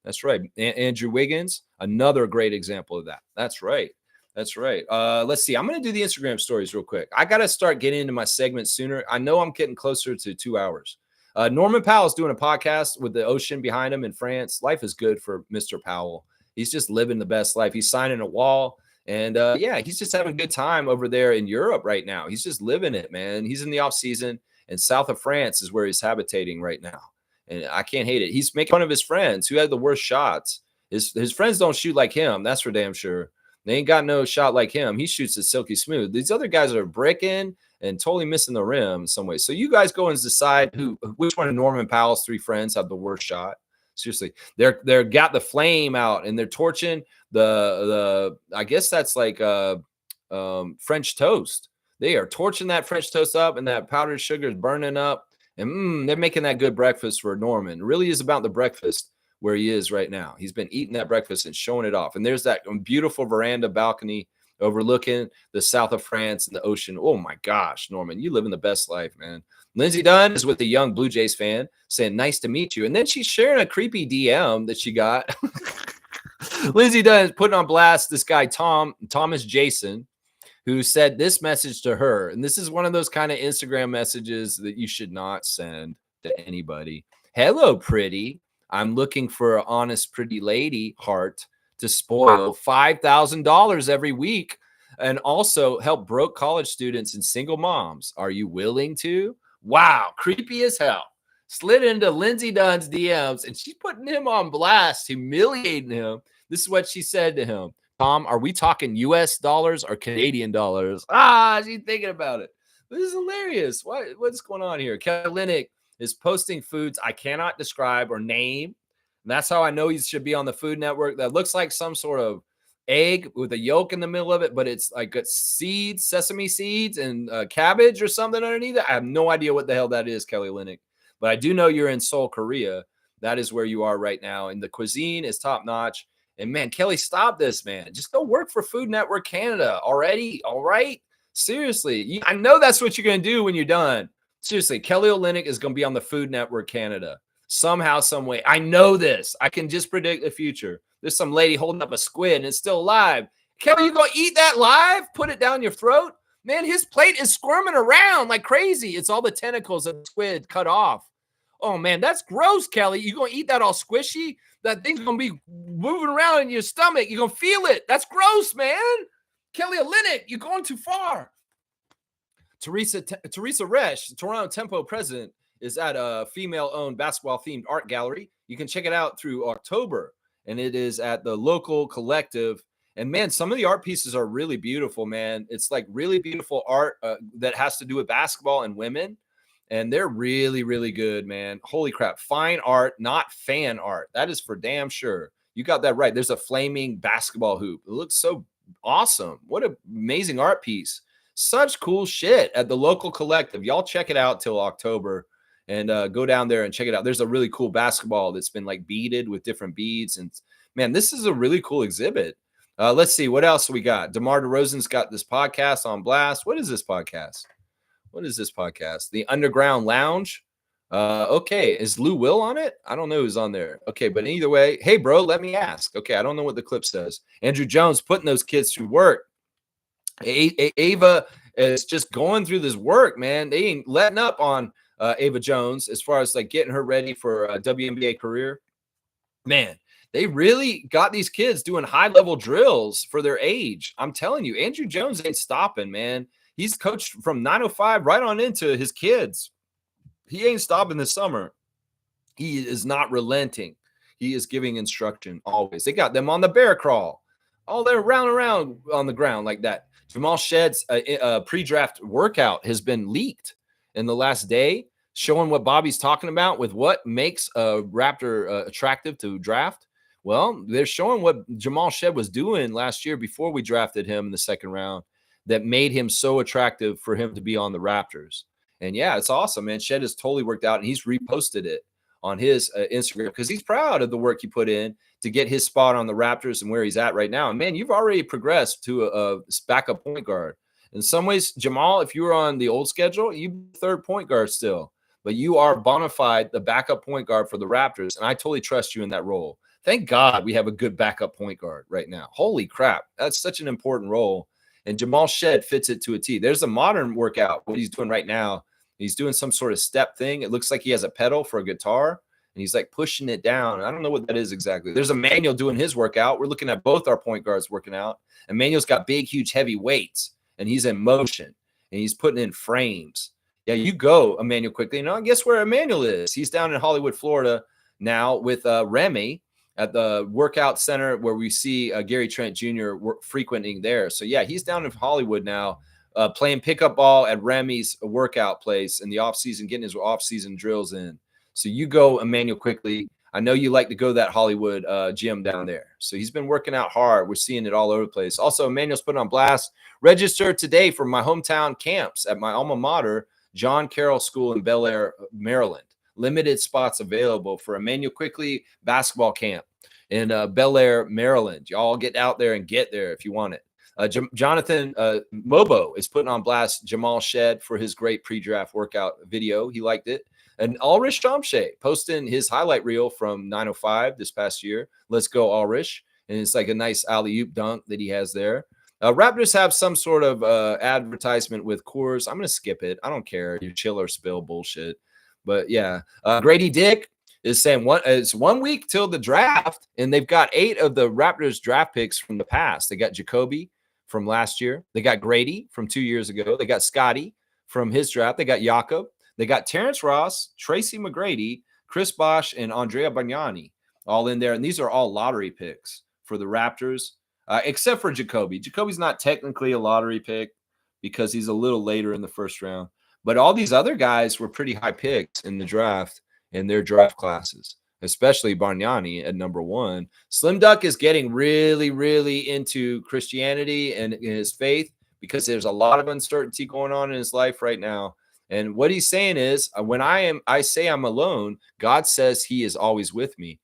That's right. Andrew Wiggins, another great example of that. That's right. That's right. Let's see. I'm going to do the Instagram stories real quick. I got to start getting into my segment sooner. I know I'm getting closer to 2 hours. Norman Powell's doing a podcast with the ocean behind him in France. Life is good for Mr. Powell. He's just living the best life. He's signing a wall. And yeah, he's just having a good time over there in Europe right now. He's just living it, man. He's in the off season, and south of France is where he's habitating right now. And I can't hate it. He's making fun of his friends who had the worst shots. His friends don't shoot like him. That's for damn sure. They ain't got no shot like him. He shoots it silky smooth. These other guys are breaking and totally missing the rim in some ways. So you guys go and decide which one of Norman Powell's 3 friends have the worst shot. Seriously, they're got the flame out and they're torching the I guess that's like French toast. They are torching that French toast up, and that powdered sugar is burning up. And they're making that good breakfast for Norman. It really is about the breakfast where he is right now. He's been eating that breakfast and showing it off. And there's that beautiful veranda balcony overlooking the south of France and the ocean. Oh my gosh, Norman, you living the best life, man. Lindsey Dunn is with the young Blue Jays fan saying, nice to meet you. And then she's sharing a creepy DM that she got. Lindsey Dunn is putting on blast this guy, Thomas Jason, who said this message to her. And this is one of those kind of Instagram messages that you should not send to anybody. Hello, pretty. I'm looking for an honest, pretty lady heart to spoil $5,000 every week and also help broke college students and single moms. Are you willing to? Wow, creepy as hell. Slid into Lindsey Dunn's DMs, and she's putting him on blast, humiliating him. This is what she said to him. Tom, are we talking U.S. dollars or Canadian dollars? She's thinking about it. This is hilarious. What's going on here? Kelly Olynyk is posting foods I cannot describe or name. And that's how I know he should be on the Food Network. That looks like some sort of egg with a yolk in the middle of it, but it's like got seeds, sesame seeds, and cabbage or something underneath it. I have no idea what the hell that is, Kelly Olynyk. But I do know you're in Seoul, Korea. That is where you are right now. And the cuisine is top notch. And man, Kelly, stop this, man. Just go work for Food Network Canada already. All right. Seriously. I know that's what you're going to do when you're done. Seriously, Kelly Olynyk is going to be on the Food Network Canada somehow, some way. I know this. I can just predict the future. There's some lady holding up a squid and it's still alive. Kelly, you going to eat that live? Put it down your throat? Man, his plate is squirming around like crazy. It's all the tentacles of the squid cut off. Oh, man, that's gross, Kelly. You going to eat that all squishy? That thing's going to be moving around in your stomach. You're going to feel it. That's gross, man. Kelly Olynyk, you're going too far. Teresa Resch, Toronto Tempo president, is at a female-owned basketball-themed art gallery. You can check it out through October, and it is at the local collective. And, man, some of the art pieces are really beautiful, man. It's like really beautiful art that has to do with basketball and women. And they're really, really good, man. Holy crap. Fine art, not fan art. That is for damn sure. You got that right. There's a flaming basketball hoop. It looks so awesome. What an amazing art piece. Such cool shit at the local collective. Y'all check it out till October and go down there and check it out. There's a really cool basketball that's been like beaded with different beads. And man, this is a really cool exhibit. Let's see what else we got. DeMar DeRozan's got this podcast on blast. What is this podcast? What is this podcast? The Underground Lounge. Okay, is Lou Will on it? I don't know who's on there. Okay, but either way, hey, bro, let me ask. Okay, I don't know what the clip says. Andrew Jones putting those kids through work. Ava is just going through this work, man. They ain't letting up on Ava Jones as far as like getting her ready for a WNBA career. Man, they really got these kids doing high-level drills for their age. I'm telling you, Andrew Jones ain't stopping, man. He's coached from 905 right on into his kids. He ain't stopping this summer. He is not relenting. He is giving instruction always. They got them on the bear crawl. All they're round around on the ground like that. Jamal Shedd's pre-draft workout has been leaked in the last day, showing what Bobby's talking about with what makes a Raptor attractive to draft. Well, they're showing what Jamal Shedd was doing last year before we drafted him in the second round that made him so attractive for him to be on the Raptors. And yeah, it's awesome, man. Shedd has totally worked out, and he's reposted it on his Instagram because he's proud of the work he put in to get his spot on the Raptors and where he's at right now. And man, you've already progressed to a backup point guard. In some ways, Jamal, if you were on the old schedule, you third point guard still, but you are bona fide the backup point guard for the Raptors, and I totally trust you in that role. Thank God we have a good backup point guard right now. Holy crap, that's such an important role. And Jamal Shedd fits it to a T. There's a modern workout, what he's doing right now. He's doing some sort of step thing. It looks like he has a pedal for a guitar, and he's like pushing it down. I don't know what that is exactly. There's Emmanuel doing his workout. We're looking at both our point guards working out. Emmanuel's got big, huge, heavy weights, and he's in motion, and he's putting in frames. Yeah, you go, Emmanuel, quickly. You know, guess where Emmanuel is? He's down in Hollywood, Florida now with Remy at the workout center where we see Gary Trent Jr. frequenting there. So, yeah, he's down in Hollywood now. Playing pickup ball at Remy's workout place in the offseason, getting his offseason drills in. So you go, Emmanuel, quickly. I know you like to go to that Hollywood gym down there. So he's been working out hard. We're seeing it all over the place. Also, Emmanuel's put on blast. Register today for my hometown camps at my alma mater, John Carroll School in Bel Air, Maryland. Limited spots available for Emmanuel Quickly basketball camp in Bel Air, Maryland. Y'all get out there and get there if you want it. Jonathan Mobo is putting on blast Jamal Shedd for his great pre-draft workout video. He liked it. And Ulrich Shamshay posting his highlight reel from 905 this past year. Let's go, Ulrich. And it's like a nice alley-oop dunk that he has there. Raptors have some sort of advertisement with Coors. I'm going to skip it. I don't care. You chill or spill bullshit. But yeah, Grady Dick is saying it's 1 week till the draft, and they've got 8 of the Raptors draft picks from the past. They got Jacoby from last year. They got Grady from 2 years ago. They got Scotty from his draft. They got Jakob. They got Terrence Ross, Tracy McGrady, Chris Bosh, and Andrea Bargnani all in there. And these are all lottery picks for the Raptors, except for Jacoby. Jacoby's not technically a lottery pick because he's a little later in the first round. But all these other guys were pretty high picks in the draft in their draft classes, especially Bargnani at number 1. Slim Duck is getting really, really into Christianity and his faith because there's a lot of uncertainty going on in his life right now. And what he's saying is, when I say I'm alone, God says he is always with me.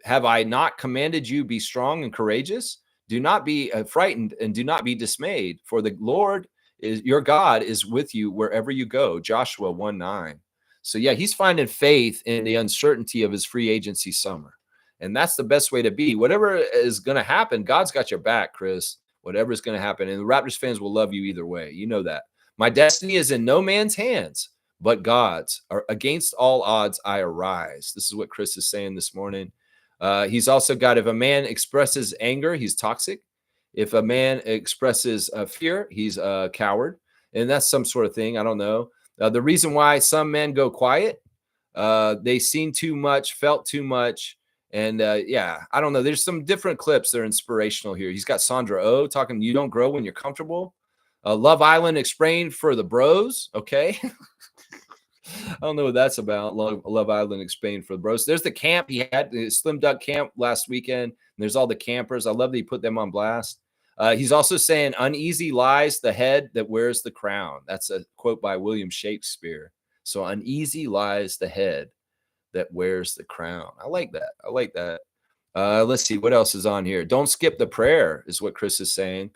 Have I not commanded you be strong and courageous? Do not be frightened and do not be dismayed, for the Lord is your God is with you wherever you go. Joshua 1:9. So yeah, he's finding faith in the uncertainty of his free agency summer. And that's the best way to be. Whatever is going to happen, God's got your back, Chris. Whatever is going to happen. And the Raptors fans will love you either way. You know that. My destiny is in no man's hands, but God's. Against all odds, I arise. This is what Chris is saying this morning. He's also got, if a man expresses anger, he's toxic. If a man expresses fear, he's a coward. And that's some sort of thing. I don't know. The reason why some men go quiet, they seen too much, felt too much. And yeah, I don't know. There's some different clips that are inspirational here. He's got Sandra Oh talking, you don't grow when you're comfortable. Love Island explained for the bros. Okay. I don't know what that's about. Love Island explained for the bros. There's the camp. He had the Slim Duck camp last weekend. And there's all the campers. I love that he put them on blast. He's also saying, uneasy lies the head that wears the crown. That's a quote by William Shakespeare. So uneasy lies the head that wears the crown. I like that. I like that. Let's see what else is on here. Don't skip the prayer, is what Chris is saying.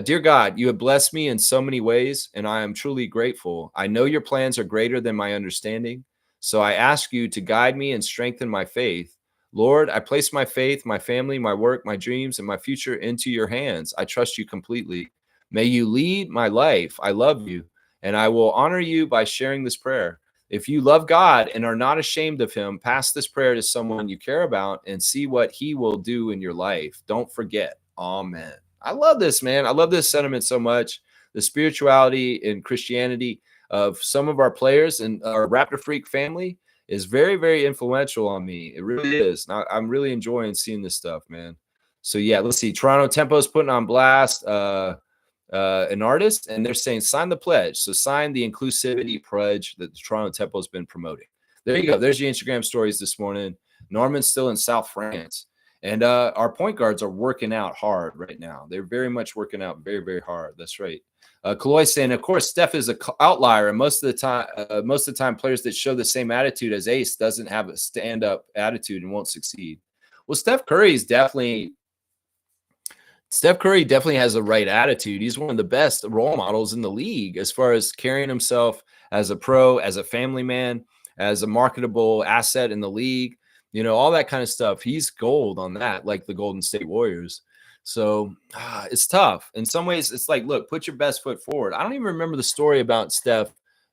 Dear God, you have blessed me in so many ways, and I am truly grateful. I know your plans are greater than my understanding, so I ask you to guide me and strengthen my faith. Lord, I place my faith, my family, my work, my dreams, and my future into your hands. I trust you completely. May you lead my life. I love you, and I will honor you by sharing this prayer. If you love God and are not ashamed of him, pass this prayer to someone you care about and see what he will do in your life. Don't forget. Amen. I love this, man. I love this sentiment so much. The spirituality and Christianity of some of our players and our Raptor Freak family is very, very influential on me. It really is. I'm really enjoying seeing this stuff, man. So yeah, let's see. Toronto Tempo's putting on blast an artist, and they're saying sign the pledge. So sign the inclusivity pledge that the Toronto Tempo's been promoting. There you go. There's your Instagram stories this morning. Norman's still in South France. And our point guards are working out hard right now. They're very much working out very, very hard. That's right. Kaloy saying, of course, Steph is an outlier, and most of the time, players that show the same attitude as Ace doesn't have a stand-up attitude and won't succeed. Well, Steph Curry definitely has the right attitude. He's one of the best role models in the league as far as carrying himself as a pro, as a family man, as a marketable asset in the league. You know, all that kind of stuff. He's gold on that, like the Golden State Warriors. So it's tough. In some ways, it's like, look, put your best foot forward. I don't even remember the story about Steph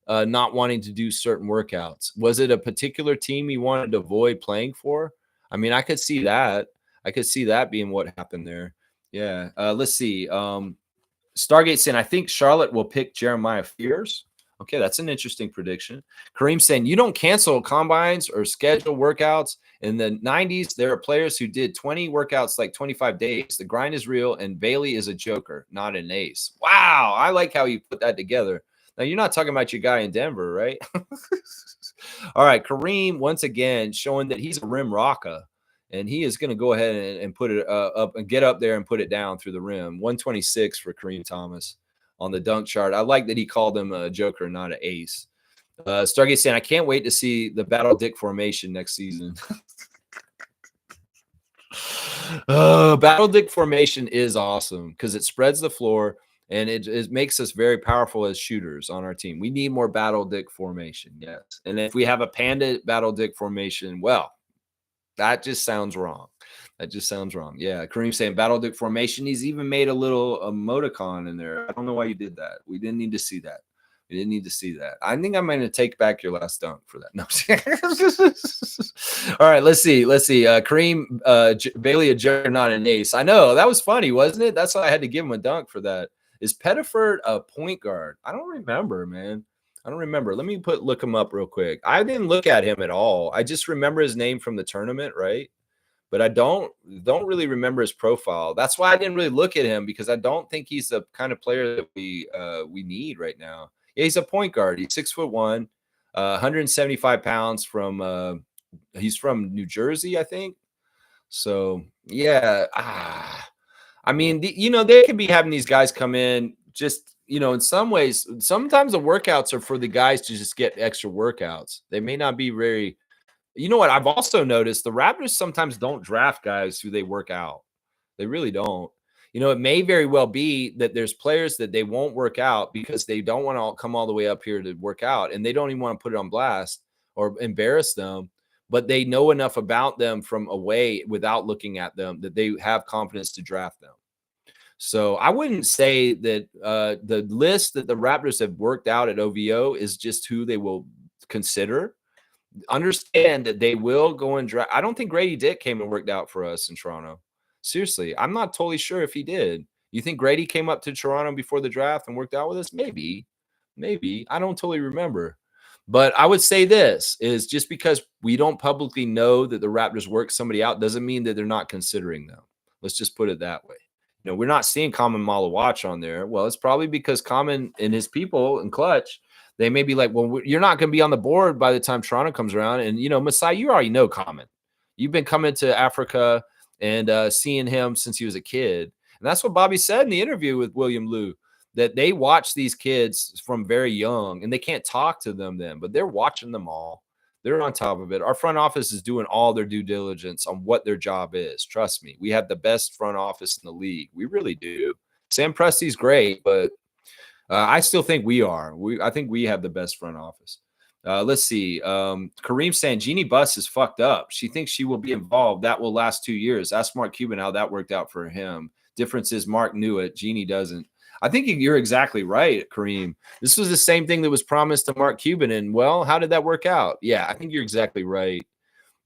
not wanting to do certain workouts. Was it a particular team he wanted to avoid playing for? I mean, I could see that. I could see that being what happened there. Yeah. Let's see. Stargate saying, I think Charlotte will pick Jeremiah Fears. Okay, that's an interesting prediction. Kareem saying, you don't cancel combines or schedule workouts. In the 90s, there are players who did 20 workouts like 25 days. The grind is real, and Bailey is a joker, not an ace. Wow, I like how you put that together. Now, you're not talking about your guy in Denver, right? All right, Kareem, once again, showing that he's a rim rocker, and he is going to go ahead and put it up and get up there and put it down through the rim. 126 for Kareem Thomas on the dunk chart. I like that he called him a joker, not an ace. Stargate saying, I can't wait to see the Battle Dick formation next season. Battle Dick formation is awesome because it spreads the floor and it makes us very powerful as shooters on our team. We need more Battle Dick formation, yes. And if we have a Panda Battle Dick formation, well, that just sounds wrong. That just sounds wrong. Yeah, Kareem saying Battle Dick formation. He's even made a little emoticon in there. I don't know why you did that. We didn't need to see that. We didn't need to see that. I think I'm going to take back your last dunk for that. No. All right, let's see. Kareem Bailey, a joker, not an ace. I know. That was funny, wasn't it? That's why I had to give him a dunk for that. Is Pettiford a point guard? I don't remember, man. I don't remember. Let me look him up real quick. I didn't look at him at all. I just remember his name from the tournament, right? But I don't really remember his profile. That's why I didn't really look at him, because I don't think he's the kind of player that we need right now. Yeah, he's a point guard. He's 6'1", 175 pounds. He's from New Jersey, I think. So yeah, I mean, they could be having these guys come in just, in some ways. Sometimes the workouts are for the guys to just get extra workouts. They may not be very. You know what? I've also noticed the Raptors sometimes don't draft guys who they work out. They really don't. It may very well be that there's players that they won't work out because they don't want to come all the way up here to work out, and they don't even want to put it on blast or embarrass them, but they know enough about them from away without looking at them that they have confidence to draft them. So I wouldn't say that the list that the Raptors have worked out at OVO is just who they will consider. Understand that they will go and draft. I don't think Grady Dick came and worked out for us in Toronto. Seriously, I'm not totally sure if he did. You think Grady came up to Toronto before the draft and worked out with us? Maybe. I don't totally remember. But I would say this is, just because we don't publicly know that the Raptors work somebody out doesn't mean that they're not considering them. Let's just put it that way. We're not seeing Common Malawatch on there. Well, it's probably because Common and his people in Clutch, They may be like, well, you're not going to be on the board by the time Toronto comes around. And, Masai, you already know Common. You've been coming to Africa and seeing him since he was a kid. And that's what Bobby said in the interview with William Liu, that they watch these kids from very young and they can't talk to them then, but they're watching them all. They're on top of it. Our front office is doing all their due diligence on what their job is. Trust me, we have the best front office in the league. We really do. Sam Presti's great, but I still think we are. I think we have the best front office. Let's see. Kareem saying Jeannie Buss is fucked up. She thinks she will be involved. That will last 2 years. Ask Mark Cuban how that worked out for him. Difference is Mark knew it. Jeannie doesn't. I think you're exactly right, Kareem. This was the same thing that was promised to Mark Cuban. And, well, how did that work out? Yeah, I think you're exactly right.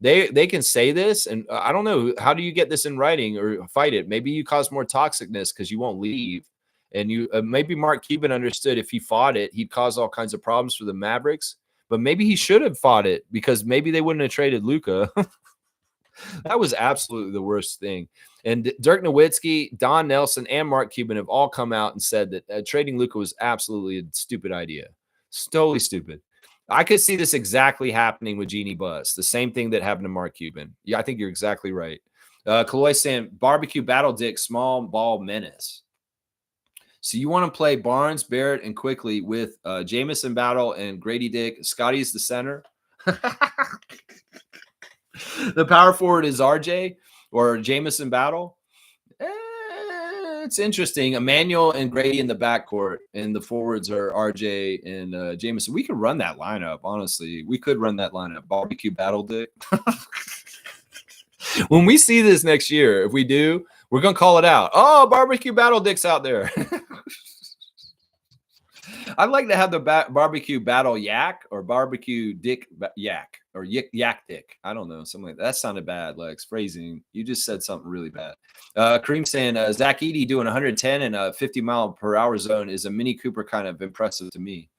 They can say this, and I don't know. How do you get this in writing or fight it? Maybe you cause more toxicness because you won't leave. And you maybe Mark Cuban understood if he fought it, he'd cause all kinds of problems for the Mavericks. But maybe he should have fought it because maybe they wouldn't have traded Luka. That was absolutely the worst thing. And Dirk Nowitzki, Don Nelson, and Mark Cuban have all come out and said that trading Luka was absolutely a stupid idea. It's totally stupid. I could see this exactly happening with Jeannie Buss. The same thing that happened to Mark Cuban. Yeah, I think you're exactly right. Kaloy saying barbecue battle dick, small ball menace. So you want to play Barnes, Barrett, and Quickly with Jamison Battle and Grady Dick. Scotty's the center. The power forward is RJ or Jamison Battle. It's interesting. Emmanuel and Grady in the backcourt, and the forwards are RJ and Jamison. We could run that lineup, honestly. We could run that lineup. Barbecue Battle Dick. When we see this next year, if we do, we're going to call it out. Oh, Barbecue Battle Dick's out there. I'd like to have the Barbecue Battle Yak or Barbecue Dick Yak or Yak Dick. I don't know. Something like that. That sounded bad, Lex. Phrasing. You just said something really bad. Kareem saying Zach Edey doing 110 in a 50-mile-per-hour zone is a Mini Cooper kind of impressive to me.